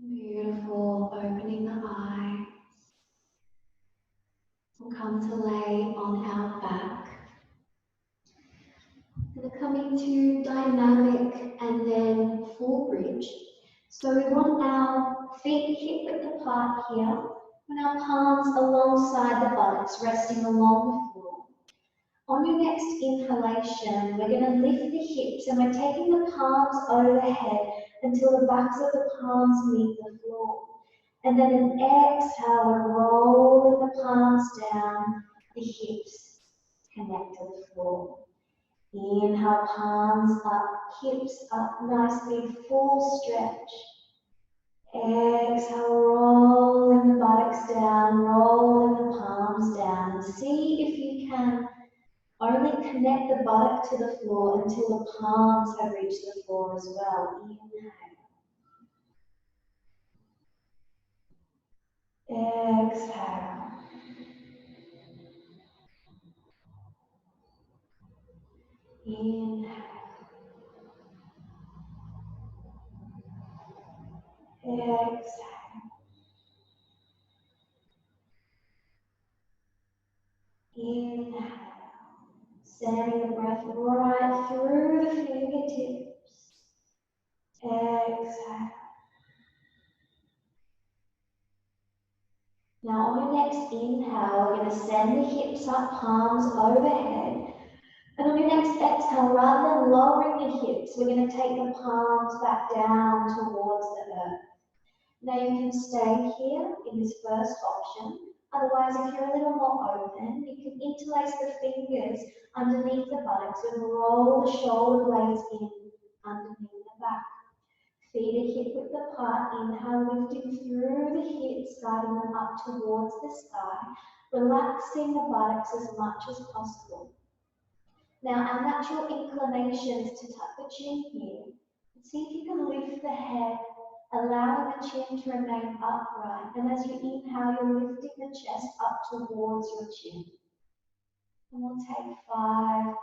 Beautiful, opening the eyes. We'll come to lay on our back. We're coming to dynamic and then full bridge. So we want our feet hip width apart here, and our palms alongside the buttocks, resting along the floor. On your next inhalation, we're going to lift the hips and we're taking the palms overhead until the backs of the palms meet the floor. And then an exhale, we're rolling the palms down, the hips connect to the floor. Inhale, palms up, hips up, nice big full stretch. Exhale, rolling the buttocks down, rolling the palms down. And see if you can only connect the buttock to the floor until the palms have reached the floor as well. Inhale. Exhale. Inhale. Exhale. Inhale. Sending the breath right through the fingertips. Exhale. Now on your next inhale, we're going to send the hips up, palms overhead. And on your next exhale, rather than lowering the hips, we're going to take the palms back down towards the earth. Now you can stay here in this first option. Otherwise, if you're a little more open, you can interlace the fingers underneath the buttocks and roll the shoulder blades in underneath the back. Feet are hip width apart. Inhale, lifting through the hips, guiding them up towards the sky, relaxing the buttocks as much as possible. Now, our natural inclination is to tuck the chin here. See if you can lift the head, allowing the chin to remain upright. And as you inhale, you're lifting the chest up towards your chin. And we'll take 5 breaths.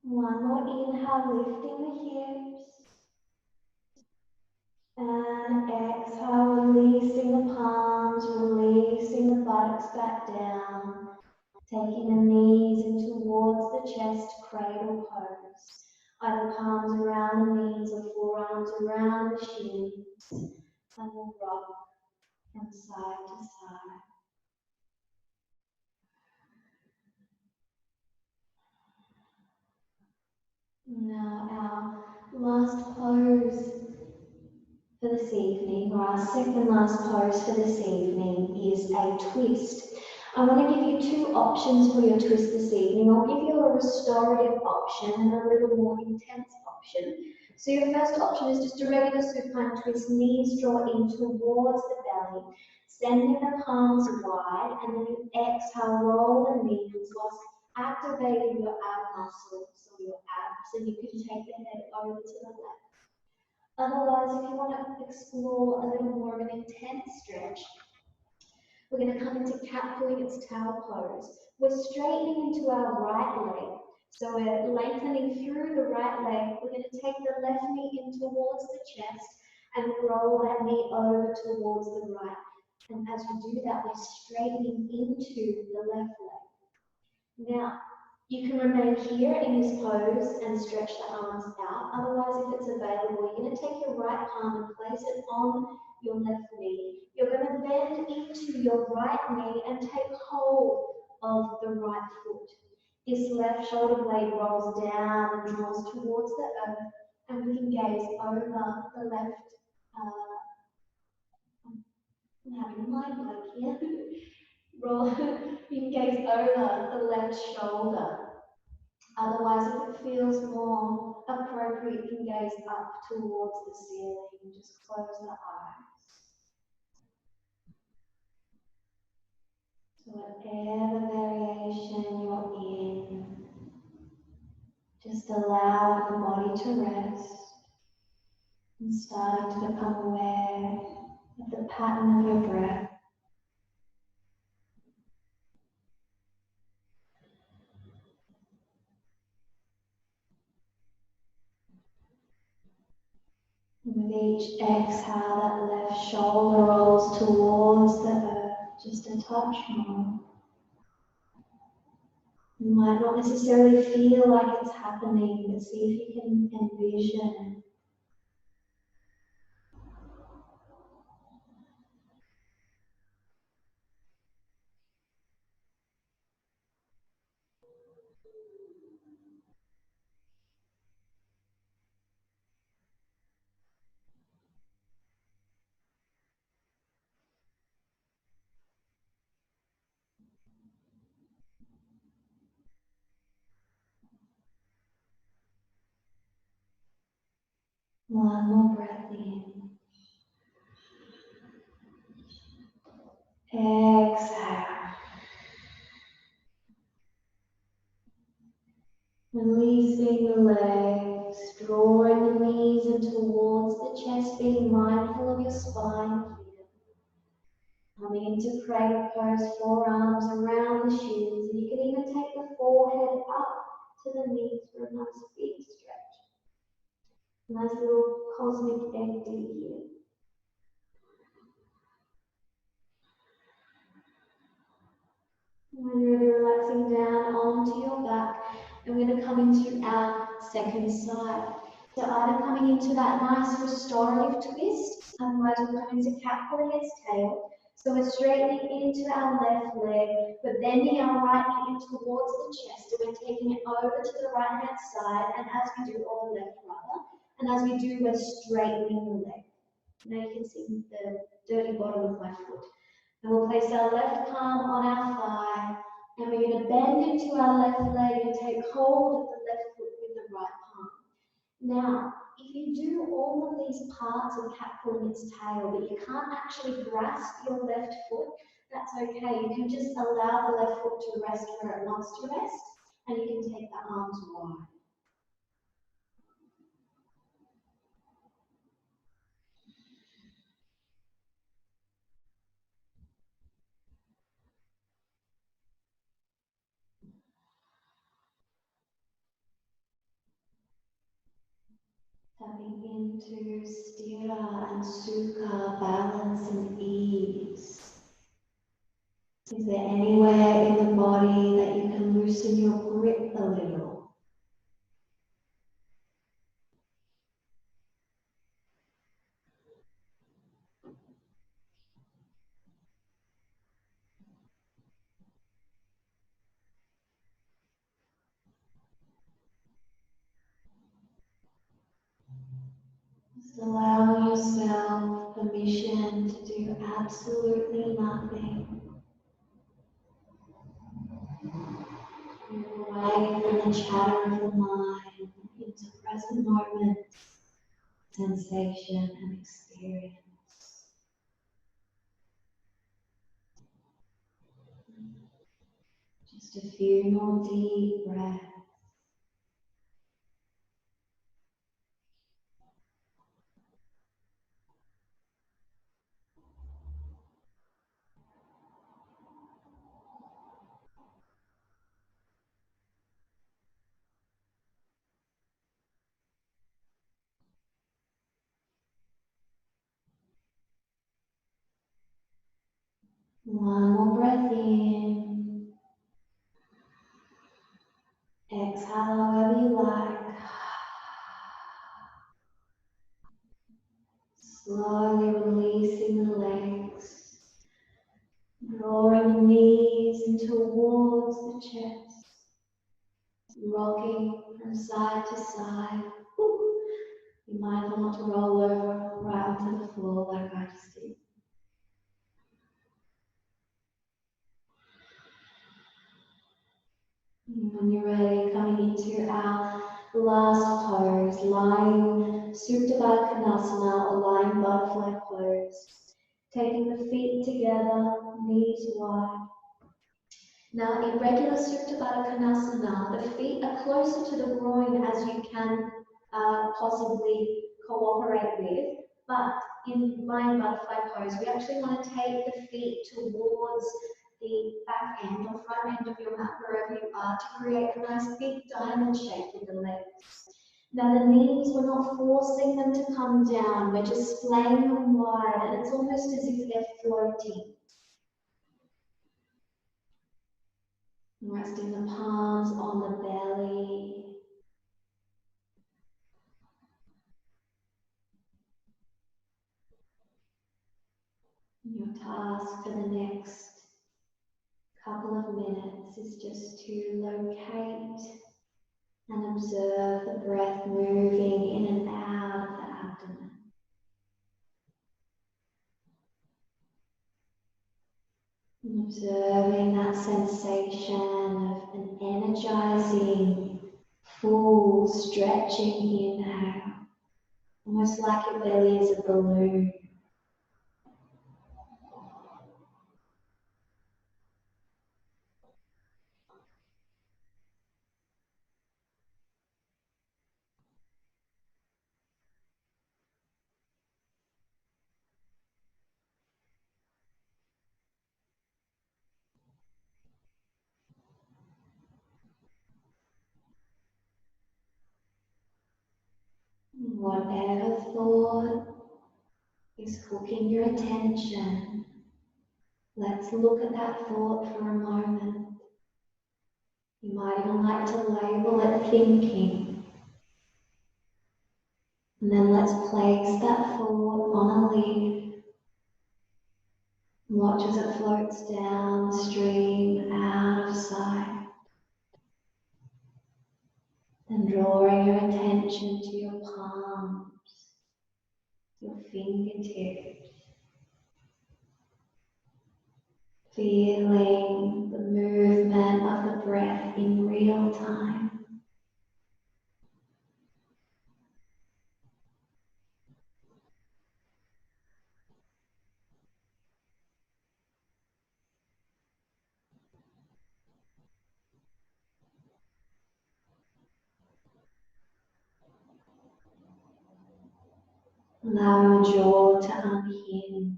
One more inhale, lifting the hips. And exhale, releasing the palms, releasing the buttocks back down. Taking the knees in towards the chest, cradle pose. Either palms around the knees or forearms around the shins. And we'll rock from side to side. Now our last pose for this evening, or our second last pose for this evening, is a twist. I want to give you 2 options for your twist this evening. I'll give you a restorative option and a little more intense option. So your first option is just a regular supine twist, knees draw in towards the belly, sending the palms wide, and then you exhale, roll the knees whilst activating your ab muscles, so your abs, and you can take the head over to the left. Otherwise, if you want to explore a little more of an intense stretch, we're going to come into cat pose, towel pose. We're straightening into our right leg. So we're lengthening through the right leg. We're going to take the left knee in towards the chest and roll that knee over towards the right. And as we do that, we're straightening into the left leg. Now, you can remain here in this pose and stretch the arms out. Otherwise, if it's available, you're going to take your right palm and place it on your left knee. You're going to bend into your right knee and take hold of the right foot. This left shoulder blade rolls down and draws towards the earth, and we can gaze over the left. I'm having a mind blank here. Roll. You can gaze over the left shoulder. Otherwise, if it feels more appropriate, you can gaze up towards the ceiling and just close the eyes. So whatever variation you're in, just allow the body to rest and starting to become aware of the pattern of your breath. With each exhale, that left shoulder rolls towards the earth, just a touch more. You might not necessarily feel like it's happening, but see if you can envision. One more breath in. Exhale. Releasing the legs, drawing the knees in towards the chest, being mindful of your spine here. Coming into cradle pose, forearms around the shins, and you can even take the forehead up to the knees for a nice big stretch. Nice little cosmic egg here. When you're ready, relaxing down onto your back, and we're going to come into our second side. So either coming into that nice restorative twist, otherwise we're coming to cat pulling its tail. So we're straightening into our left leg, but bending our right knee in towards the chest, and we're taking it over to the right hand side, and as we do, or the left rather, and as we do, we're straightening the leg. Now you can see the dirty bottom of my foot. And we'll place our left palm on our thigh, and we're going to bend into our left leg and take hold of the left foot with the right palm. Now, if you do all of these parts of cat pulling its tail, but you can't actually grasp your left foot, that's okay. You can just allow the left foot to rest where it wants to rest, and you can take the arms wide. Tapping into stira and sukha, balance and ease. Is there anywhere in the body that you can loosen your grip a little? Just allowing yourself permission to do absolutely nothing. Move away from the chatter of the mind into present moment, sensation and experience. Just a few more deep breaths. One more breath in. Exhale however you like. Slowly releasing the legs. Drawing the knees in towards the chest. Rocking from side to side. Be mindful not to roll over right onto the floor like I just did. When you're ready, coming into our last pose, lying Supta Baddha Konasana or lying butterfly pose. Taking the feet together, knees wide. Now in regular Supta Baddha Konasana, the feet are closer to the groin as you can possibly cooperate with, but in lying butterfly pose, we actually want to take the feet towards the back end or front end of your mat, wherever you are, to create a nice big diamond shape with the legs. Now the knees, we're not forcing them to come down, we're just splaying them wide, and it's almost as if they're floating. Resting the palms on the belly. Your task for the next couple of minutes is just to locate and observe the breath moving in and out of the abdomen. And observing that sensation of an energizing, full stretching inhale, almost like your belly is a balloon. Whatever thought is hooking your attention, let's look at that thought for a moment. You might even like to label it thinking. And then let's place that thought on a leaf. Watch as it floats downstream out of sight. Then drawing your attention to your palms, your fingertips. Feeling the movement of the breath in real time. Allow your jaw to unhinge.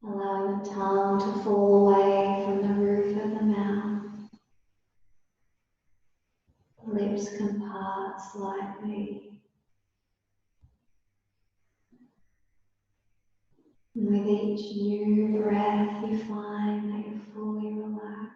Allow the tongue to fall away from the roof of the mouth. The lips can part slightly. And with each new breath, you find that you're fully relaxed.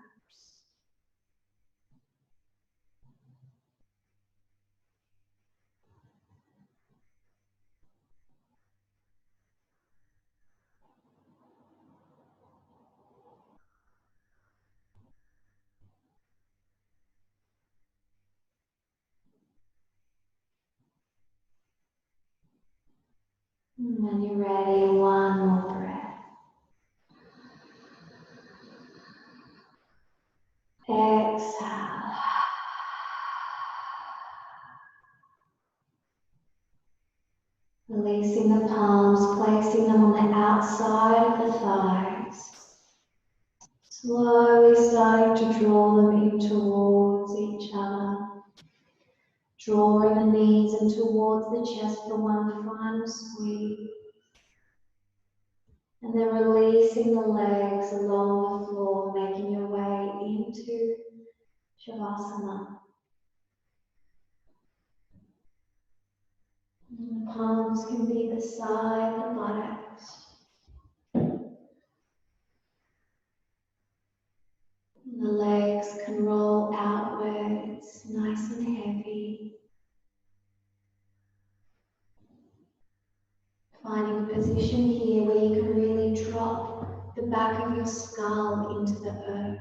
And when you're ready, one more breath. Exhale. Releasing the palms, placing them on the outside of the thighs. Slowly starting to draw them in towards each other. Drawing the knees in towards the chest for one final squeeze. And then releasing the legs along the floor, making your way into Shavasana. And the palms can be beside the buttocks. your skull into the earth.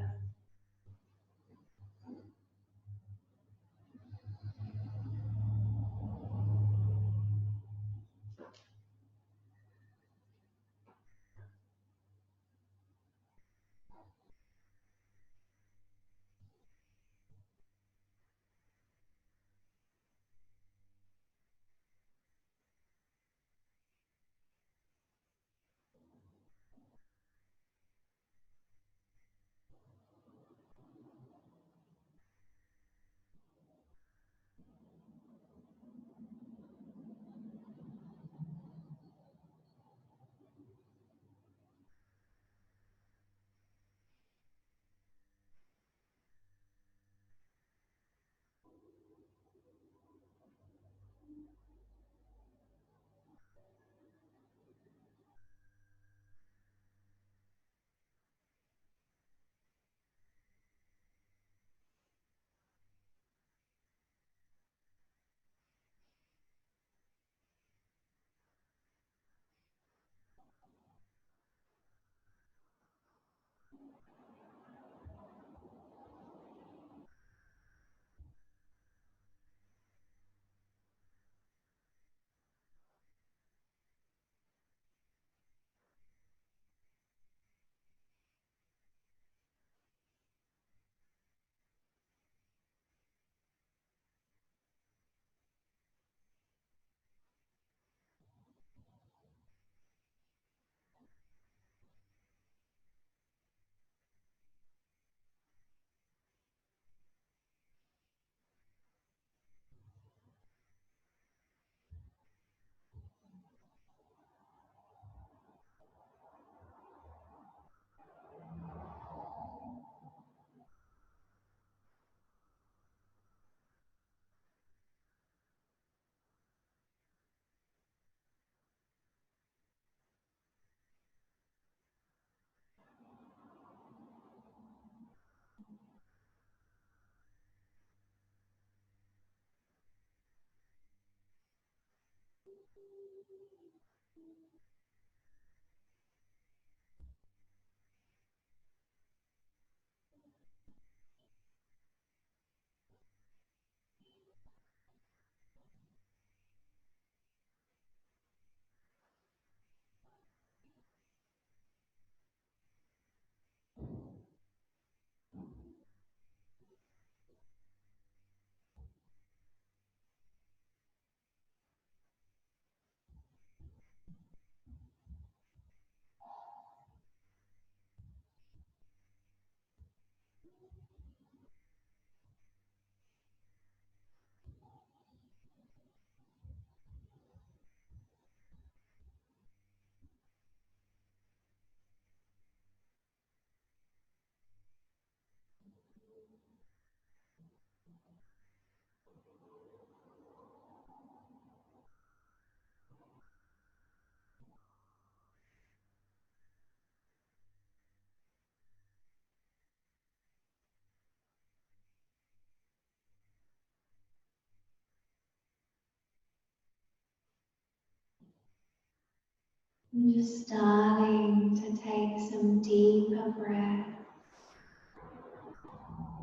And just starting to take some deeper breaths.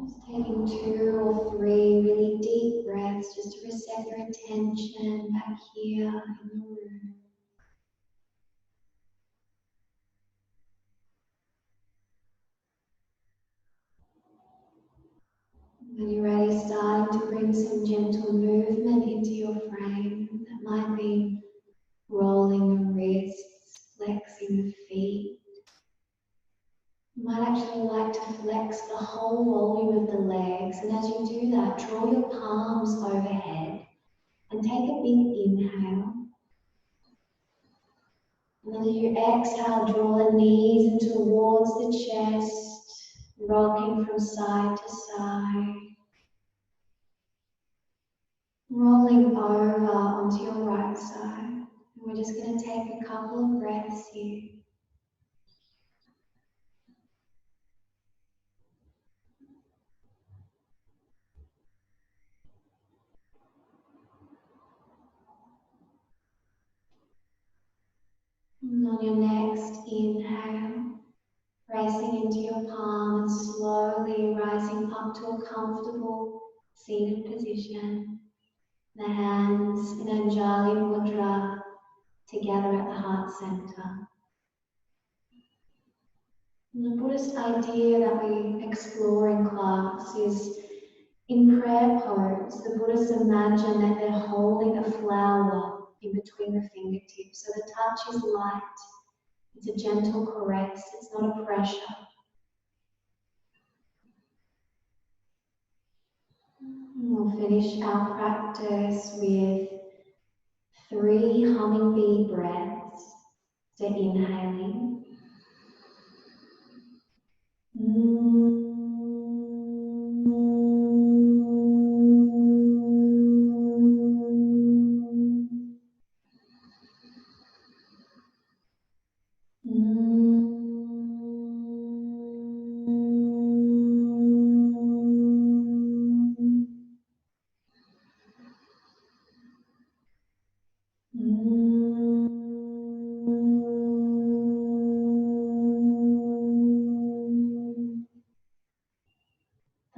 Just taking 2 or 3 really deep breaths just to reset your attention back here in the room. When you're ready, starting to bring some gentle movement into your frame. That might be rolling the wrists, flexing the feet. You might actually like to flex the whole volume of the legs, and as you do that, draw your palms overhead and take a big inhale. And then as you exhale, draw the knees in towards the chest, rocking from side to side, rolling over onto your right side. And we're just going to take a couple of breaths here. And on your next inhale, Pressing into your palm and slowly rising up to a comfortable seated position. The hands in Anjali Mudra together at the heart center. And the Buddhist idea that we explore in class is in prayer pose, the Buddhists imagine that they're holding a flower in between the fingertips. So the touch is light. It's a gentle caress. It's not a pressure. We'll finish our practice with 3 humming bee breaths. So inhaling.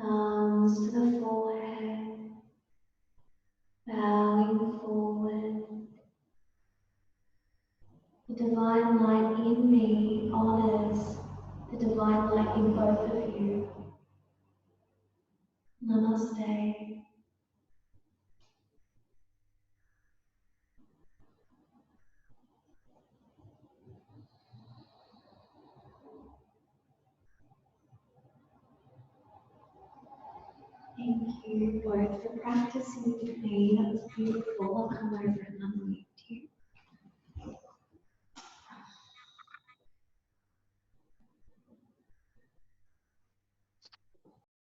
Thumbs to the forehead, bowing forward. The divine light in me honors the divine light in both of you. Namaste. Thank you both for practicing with me. That was beautiful. I'll come over